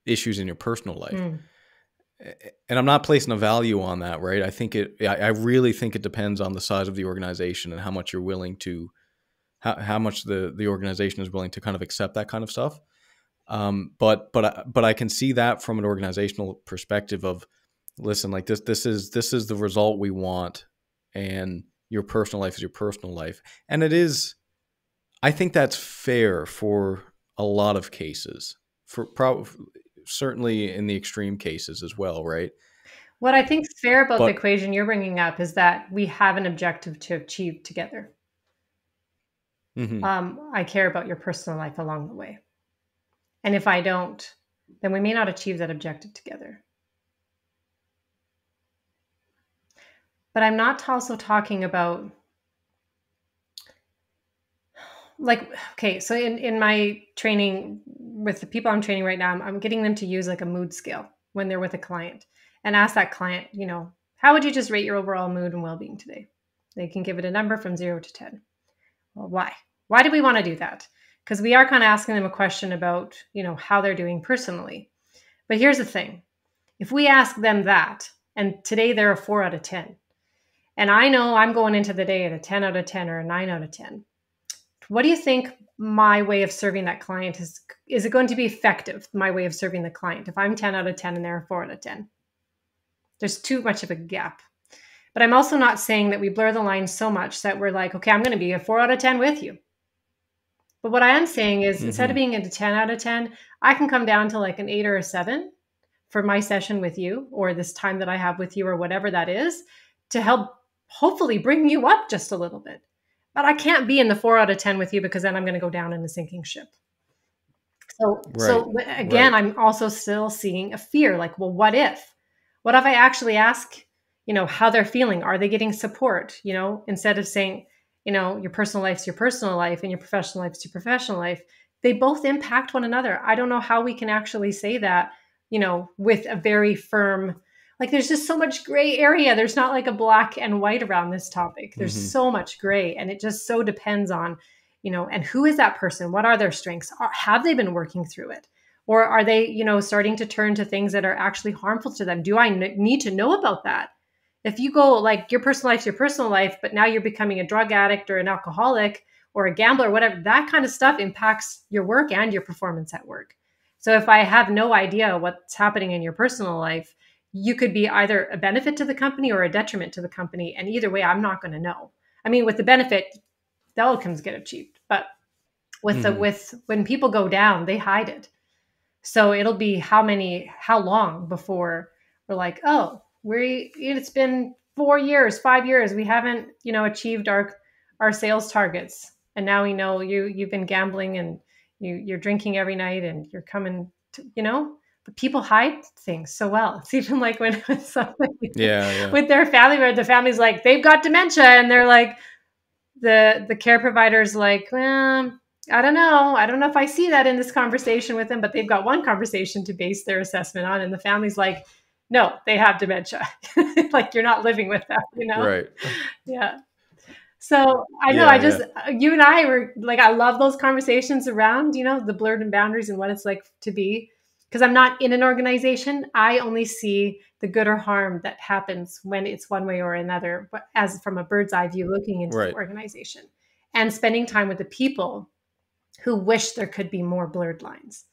Speaker 1: issues in your personal life. And I'm not placing a value on that, right? I really think it depends on the size of the organization and how much you're willing to, how much the organization is willing to kind of accept that kind of stuff. But I can see that from an organizational perspective of, listen, like this is the result we want, and your personal life is your personal life. And it is, I think that's fair for a lot of cases, certainly in the extreme cases as well, right?
Speaker 2: What I think is fair about the equation you're bringing up is that we have an objective to achieve together. I care about your personal life along the way. And if I don't, then we may not achieve that objective together. But I'm not also talking about, like, okay, so in my training with the people I'm training right now, I'm getting them to use like a mood scale when they're with a client, and ask that client, how would you just rate your overall mood and well-being today? They can give it a number from 0 to 10. Well, why? Why do we want to do that? Because we are kind of asking them a question about, how they're doing personally. But here's the thing. If we ask them that, and today they're a 4 out of 10, and I know I'm going into the day at a 10 out of 10 or a 9 out of 10, what do you think my way of serving that client is? Is it going to be effective, my way of serving the client, if I'm 10 out of 10 and they're a 4 out of 10? There's too much of a gap. But I'm also not saying that we blur the lines so much that we're like, okay, I'm going to be a 4 out of 10 with you. But what I am saying is, instead of being a 10 out of 10, I can come down to like an 8 or a 7 for my session with you, or this time that I have with you, or whatever that is, to help hopefully bring you up just a little bit. But I can't be in the 4 out of 10 with you, because then I'm going to go down in a sinking ship. So again, I'm also still seeing a fear, like, well, what if I actually ask, how they're feeling? Are they getting support? Instead of saying, your personal life's your personal life and your professional life's your professional life, they both impact one another. I don't know how we can actually say that, with a very firm, like, there's just so much gray area. There's not like a black and white around this topic. There's so much gray, and it just so depends on, and who is that person? What are their strengths? Have they been working through it? Or are they, starting to turn to things that are actually harmful to them? Do I need to know about that? If you go like, your personal life's your personal life, but now you're becoming a drug addict or an alcoholic or a gambler, or whatever, that kind of stuff impacts your work and your performance at work. So if I have no idea what's happening in your personal life, you could be either a benefit to the company or a detriment to the company. And either way, I'm not going to know. I mean, with the benefit, the outcomes get achieved, but with when people go down, they hide it. So it'll be how long before we're like, oh, it's been 4 years, 5 years, we haven't, achieved our sales targets. And now we know you've been gambling and you're drinking every night and you're coming to, but people hide things so well. It's even like when somebody with their family, where the family's like, they've got dementia, and they're like, the care provider's like, well, I don't know if I see that in this conversation with them, but they've got one conversation to base their assessment on. And the family's like, no, they have dementia. Like, you're not living with them,
Speaker 1: Right.
Speaker 2: Yeah. So I know you and I were like, I love those conversations around, the blurred and boundaries and what it's like to be, because I'm not in an organization. I only see the good or harm that happens when it's one way or another, but as from a bird's eye view, looking into the organization and spending time with the people who wish there could be more blurred lines.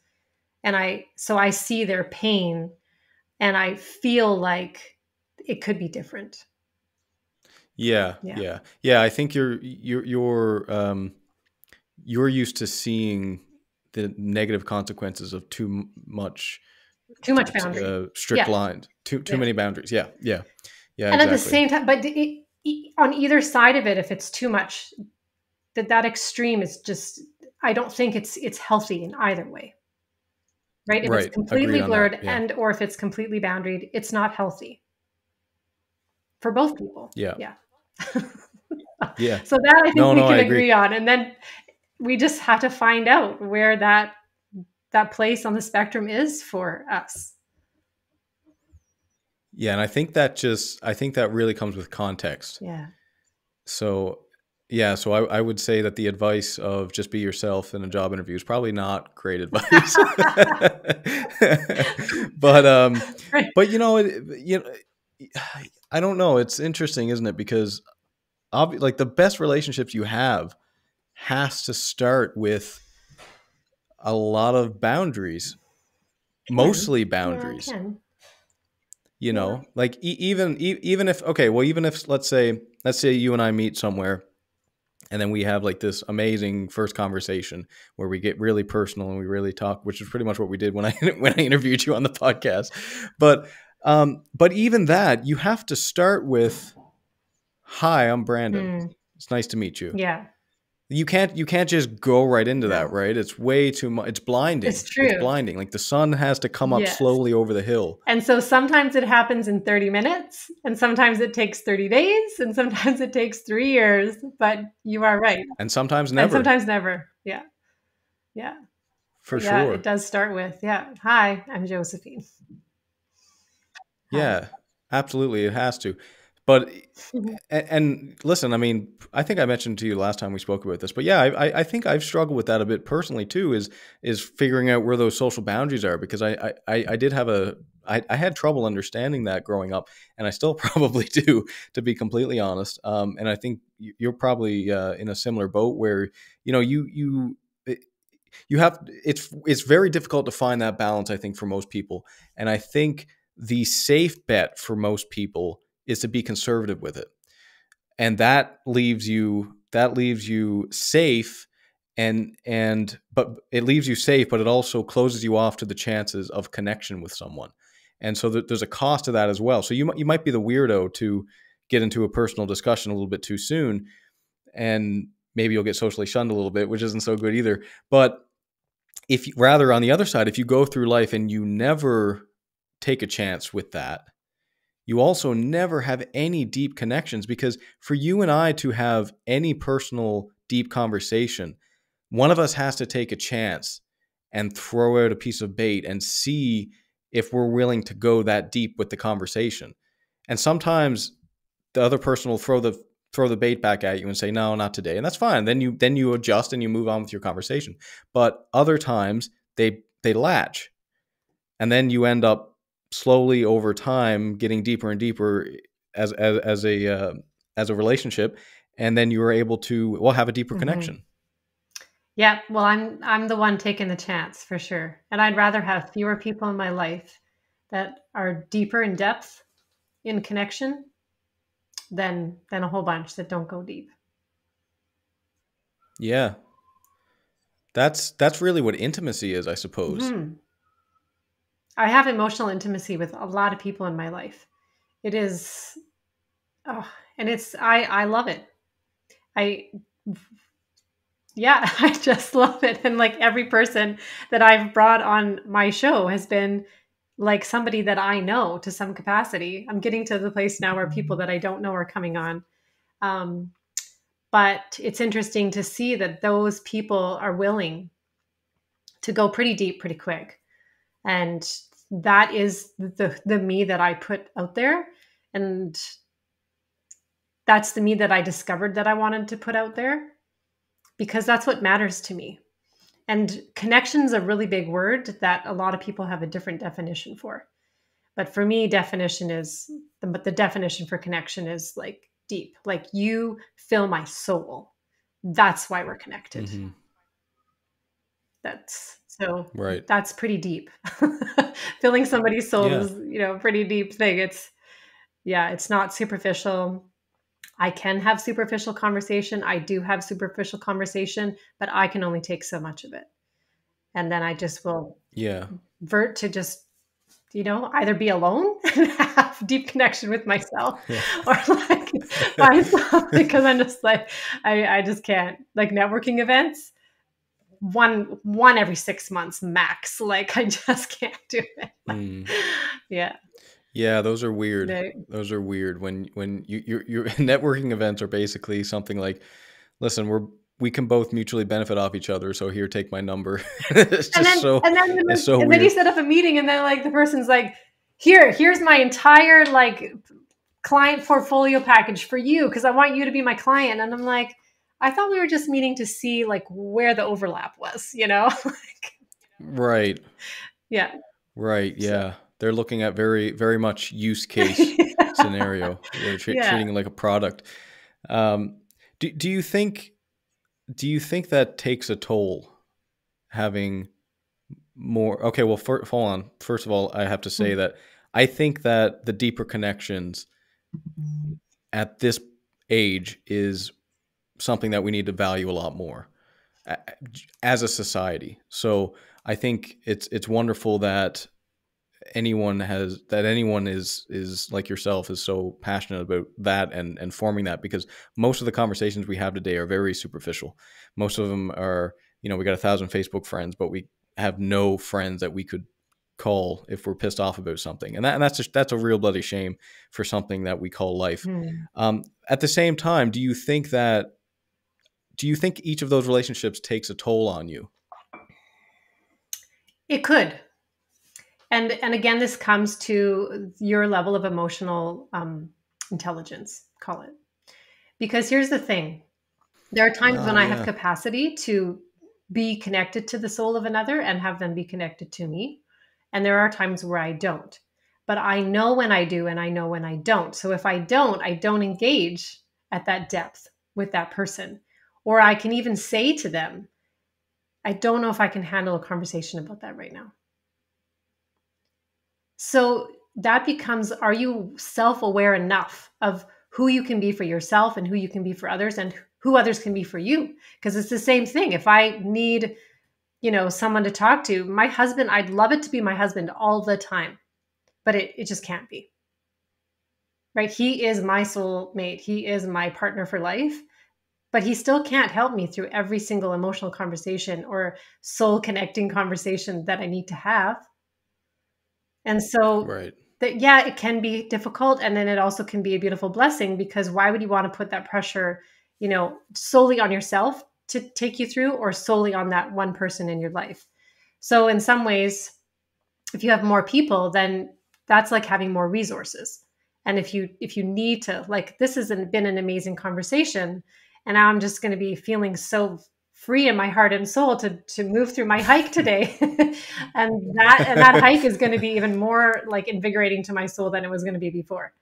Speaker 2: And I see their pain, and I feel like it could be different.
Speaker 1: Yeah. I think you're used to seeing the negative consequences of too much boundary, strict lines, too many boundaries. Yeah. And exactly.
Speaker 2: At the same time, but on either side of it, if it's too much, that extreme is just, I don't think it's healthy in either way. Right? If it's completely blurred or if it's completely boundaried, it's not healthy for both people.
Speaker 1: Yeah.
Speaker 2: So that I think we can agree on. And then we just have to find out where that place on the spectrum is for us.
Speaker 1: Yeah. And I think that really comes with context.
Speaker 2: Yeah.
Speaker 1: So I would say that the advice of just be yourself in a job interview is probably not great advice. But I don't know. It's interesting, isn't it? Because like, the best relationships you have has to start with a lot of boundaries, mostly boundaries. Like even if let's say you and I meet somewhere, and then we have like this amazing first conversation where we get really personal and we really talk, which is pretty much what we did when I interviewed you on the podcast. But even that, you have to start with, "Hi, I'm Brandon. It's nice to meet you."
Speaker 2: Yeah.
Speaker 1: You can't just go right into that, right? It's way too much. It's blinding.
Speaker 2: It's true.
Speaker 1: It's blinding. Like, the sun has to come up slowly over the hill.
Speaker 2: And so sometimes it happens in 30 minutes, and sometimes it takes 30 days, and sometimes it takes 3 years, but you are right.
Speaker 1: And sometimes never.
Speaker 2: Yeah. Yeah.
Speaker 1: For sure.
Speaker 2: Yeah, it does start with, "Hi, I'm Josephine."
Speaker 1: Yeah, absolutely. It has to. But, and listen, I mean, I think I mentioned to you last time we spoke about this, but I think I've struggled with that a bit personally too, is figuring out where those social boundaries are, because I did have I had trouble understanding that growing up, and I still probably do, to be completely honest. And I think you're probably in a similar boat where, you have, it's very difficult to find that balance, I think, for most people. And I think the safe bet for most people is to be conservative with it. And that leaves you safe, but it leaves you safe, but it also closes you off to the chances of connection with someone. And so there's a cost to that as well. So you might be the weirdo to get into a personal discussion a little bit too soon, and maybe you'll get socially shunned a little bit, which isn't so good either. But if rather on the other side, if you go through life and you never take a chance with that, you also never have any deep connections, because for you and I to have any personal deep conversation, one of us has to take a chance and throw out a piece of bait and see if we're willing to go that deep with the conversation. And sometimes the other person will throw the bait back at you and say, no, not today. And that's fine. Then you adjust and you move on with your conversation. But other times they latch, and then you end up slowly over time getting deeper and deeper as a relationship, and then you are able to have a deeper connection.
Speaker 2: Yeah, well, I'm the one taking the chance for sure, and I'd rather have fewer people in my life that are deeper in depth in connection than a whole bunch that don't go deep.
Speaker 1: Yeah, that's really what intimacy is, I suppose.
Speaker 2: I have emotional intimacy with a lot of people in my life. It is, and it's I love it. I just love it. And like every person that I've brought on my show has been like somebody that I know to some capacity. I'm getting to the place now where people that I don't know are coming on. But it's interesting to see that those people are willing to go pretty deep, pretty quick. And that is the me that I put out there. And that's the me that I discovered that I wanted to put out there, because that's what matters to me. And connection is a really big word that a lot of people have a different definition for. But for me, the definition for connection is like deep, like you fill my soul. That's why we're connected. Mm-hmm. That's pretty deep. Filling somebody's soul is, a pretty deep thing. It's not superficial. I can have superficial conversation. I do have superficial conversation, but I can only take so much of it. And then I just will vert to just, either be alone and have deep connection with myself or like myself, because I'm just like, I just can't, like networking events, one every 6 months max. Like I just can't do it.
Speaker 1: Yeah, those are weird. Those are weird when your networking events are basically something like, listen, we can both mutually benefit off each other, so here, take my number. It's just it's so weird.
Speaker 2: Then you set up a meeting, and then like the person's like, here's my entire like client portfolio package for you, because I want you to be my client. And I'm like, I thought we were just meeting to see like where the overlap was,
Speaker 1: Right.
Speaker 2: Yeah.
Speaker 1: Right. Yeah. So they're looking at very, very much use case scenario. They're treating it like a product. Do you think that takes a toll, having more? Okay. Well, hold on. First of all, I have to say that I think that the deeper connections at this age is something that we need to value a lot more as a society. So I think it's wonderful that anyone is like yourself, is so passionate about that and forming that, because most of the conversations we have today are very superficial. Most of them are, we got 1,000 Facebook friends, but we have no friends that we could call if we're pissed off about something. And that's a real bloody shame for something that we call life. At the same time, do you think each of those relationships takes a toll on you?
Speaker 2: It could. And again, this comes to your level of emotional intelligence, call it. Because here's the thing. There are times when I have capacity to be connected to the soul of another and have them be connected to me. And there are times where I don't. But I know when I do and I know when I don't. So if I don't engage at that depth with that person. Or I can even say to them, I don't know if I can handle a conversation about that right now. So that becomes, are you self-aware enough of who you can be for yourself and who you can be for others and who others can be for you? Because it's the same thing. If I need, someone to talk to, my husband, I'd love it to be my husband all the time, but it just can't be. Right? He is my soul mate. He is my partner for life, but he still can't help me through every single emotional conversation or soul connecting conversation that I need to have. And so
Speaker 1: Right.
Speaker 2: yeah, it can be difficult. And then it also can be a beautiful blessing, because why would you want to put that pressure, solely on yourself to take you through, or solely on that one person in your life? So in some ways, if you have more people, then that's like having more resources. And if you need to, like, this has been an amazing conversation, and now I'm just going to be feeling so free in my heart and soul to move through my hike today. and that hike is going to be even more like invigorating to my soul than it was going to be before,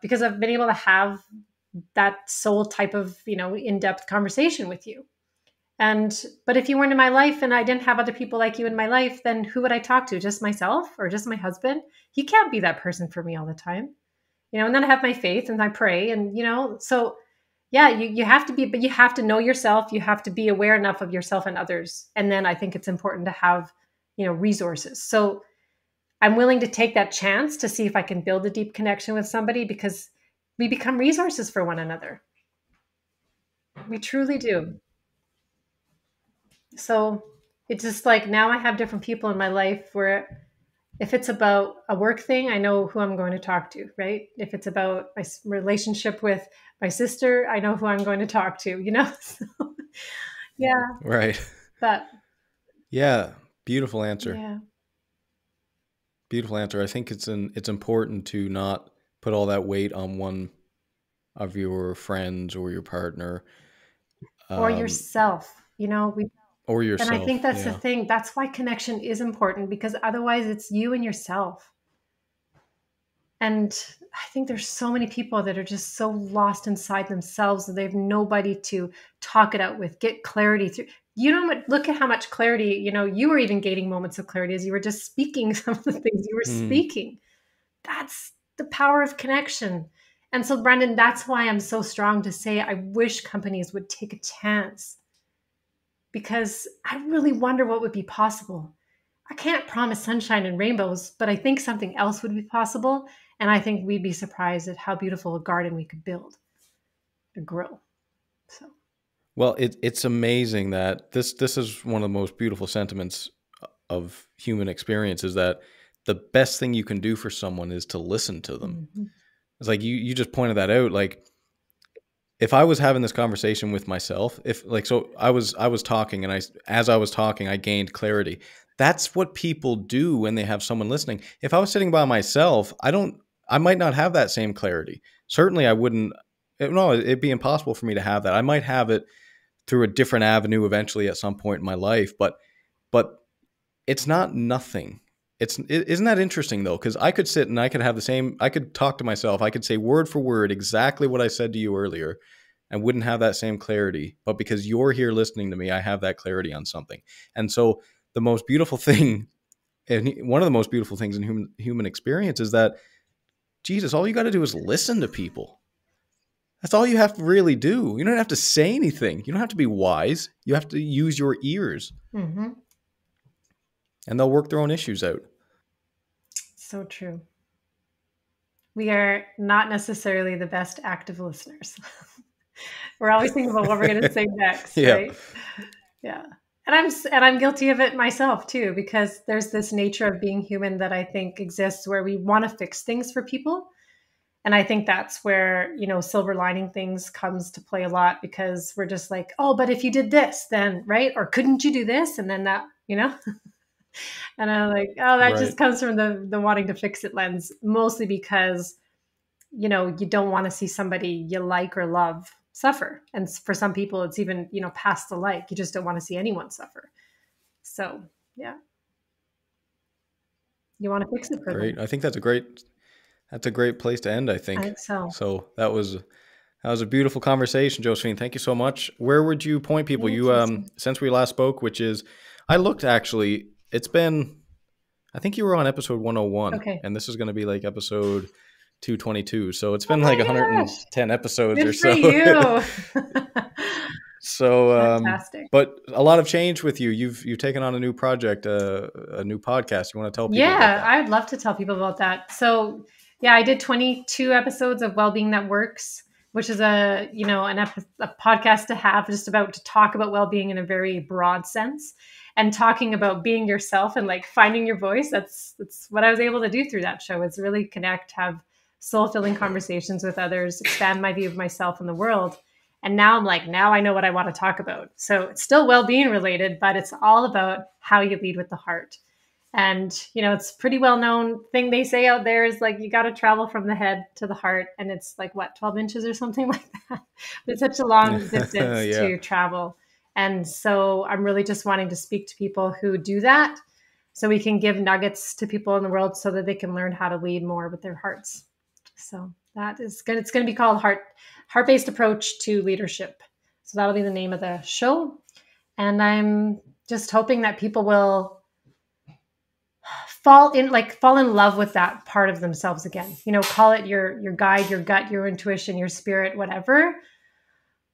Speaker 2: because I've been able to have that soul type of in-depth conversation with you. But if you weren't in my life and I didn't have other people like you in my life, then who would I talk to? Just myself or just my husband? He can't be that person for me all the time, and then I have my faith and I pray, and so yeah, you have to be, but you have to know yourself. You have to be aware enough of yourself and others. And then I think it's important to have, resources. So I'm willing to take that chance to see if I can build a deep connection with somebody, because we become resources for one another. We truly do. So it's just like, now I have different people in my life where if it's about a work thing, I know who I'm going to talk to, right? If it's about my relationship with my sister, I know who I'm going to talk to, So, yeah.
Speaker 1: Right.
Speaker 2: But
Speaker 1: Yeah. Beautiful answer.
Speaker 2: yeah.
Speaker 1: Beautiful answer. I think it's important to not put all that weight on one of your friends or your partner.
Speaker 2: Or yourself,
Speaker 1: Or
Speaker 2: and I
Speaker 1: yourself.
Speaker 2: think that's the
Speaker 1: Yeah.
Speaker 2: thing. That's why connection is important, because otherwise it's you and yourself. And I think there's so many people that are just so lost inside themselves that they have nobody to talk it out with, get clarity through. Look at how much clarity, you were even gaining moments of clarity as you were just speaking some of the things you were speaking. That's the power of connection. And so, Brandon, that's why I'm so strong to say I wish companies would take a chance, because I really wonder what would be possible. I can't promise sunshine and rainbows, but I think something else would be possible. And I think we'd be surprised at how beautiful a garden we could build and grow. So,
Speaker 1: Well, it's amazing that this is one of the most beautiful sentiments of human experience, is that the best thing you can do for someone is to listen to them.
Speaker 2: mm-hmm.
Speaker 1: It's like you just pointed that out. Like, if I was having this conversation with myself, so I was talking, and as I was talking, I gained clarity. That's what people do when they have someone listening. If I was sitting by myself, I might not have that same clarity. Certainly I wouldn't. No, it'd be impossible for me to have that. I might have it through a different avenue eventually at some point in my life, but it's not nothing. Isn't that interesting though? Because I could sit and I could talk to myself. I could say word for word exactly what I said to you earlier and wouldn't have that same clarity. But because you're here listening to me, I have that clarity on something. And so the most beautiful thing, and one of the most beautiful things in human experience, is that, Jesus, all you got to do is listen to people. That's all you have to really do. You don't have to say anything. You don't have to be wise. You have to use your ears.
Speaker 2: Mm-hmm.
Speaker 1: And they'll work their own issues out.
Speaker 2: So true. We are not necessarily the best active listeners. We're always thinking about what we're going to say next,
Speaker 1: Yeah.
Speaker 2: right? Yeah. And I'm guilty of it myself too, because there's this nature of being human that I think exists where we want to fix things for people. And I think that's where, silver lining things comes to play a lot, because we're just like, oh, but if you did this, then, right? Or couldn't you do this? And then that, and I'm like, oh, that just comes from the wanting to fix it lens, mostly because, you don't want to see somebody you like or love suffer. And for some people, it's even, past the like. You just don't want to see anyone suffer. So, yeah. You want to fix it for
Speaker 1: Great.
Speaker 2: them.
Speaker 1: I think that's a great place to end, I think.
Speaker 2: I think so.
Speaker 1: So that was a beautiful conversation, Josephine. Thank you so much. Where would you point people? You since we last spoke, which is, I looked actually, it's been, I think you were on episode 101,
Speaker 2: Okay.
Speaker 1: and this is going to be like episode 222. So it's been
Speaker 2: Oh my
Speaker 1: like
Speaker 2: gosh.
Speaker 1: 110 episodes
Speaker 2: Good
Speaker 1: or
Speaker 2: for
Speaker 1: so.
Speaker 2: you.
Speaker 1: So,
Speaker 2: Fantastic.
Speaker 1: but a lot of change with you. You've taken on a new project, a new podcast. You want to tell people about
Speaker 2: Yeah,
Speaker 1: that?
Speaker 2: I'd love to tell people about that. So, yeah, I did 22 episodes of Wellbeing That Works, which is a podcast to have just about to talk about well-being in a very broad sense and talking about being yourself and like finding your voice. That's what I was able to do through that show. Is really connect, have soul-filling conversations with others, expand my view of myself and the world. And now I'm like, now I know what I want to talk about. So it's still well-being related, but it's all about how you lead with the heart. And, it's pretty well known thing they say out there is like, you got to travel from the head to the heart. And it's like, what, 12 inches or something like that. It's such a long distance to travel. And so I'm really just wanting to speak to people who do that so we can give nuggets to people in the world so that they can learn how to lead more with their hearts. So that is good. It's going to be called Heart-Based Approach to Leadership. So that'll be the name of the show. And I'm just hoping that people will fall in love with that part of themselves again. Call it your guide, your gut, your intuition, your spirit, whatever.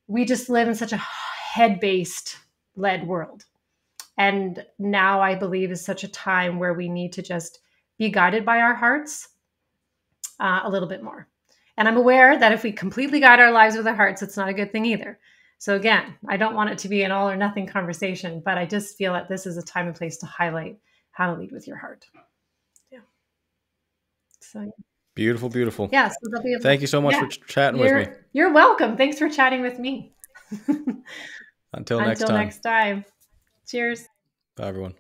Speaker 2: We just live in such a head-based led world. And now I believe is such a time where we need to just be guided by our hearts a little bit more. And I'm aware that if we completely guide our lives with our hearts, it's not a good thing either. So again, I don't want it to be an all or nothing conversation, but I just feel that this is a time and place to highlight how to lead with your heart. Yeah. So
Speaker 1: Beautiful, beautiful.
Speaker 2: Yeah. So
Speaker 1: thank you so much for chatting with me.
Speaker 2: You're welcome. Thanks for chatting with me.
Speaker 1: Until next time.
Speaker 2: Cheers.
Speaker 1: Bye, everyone.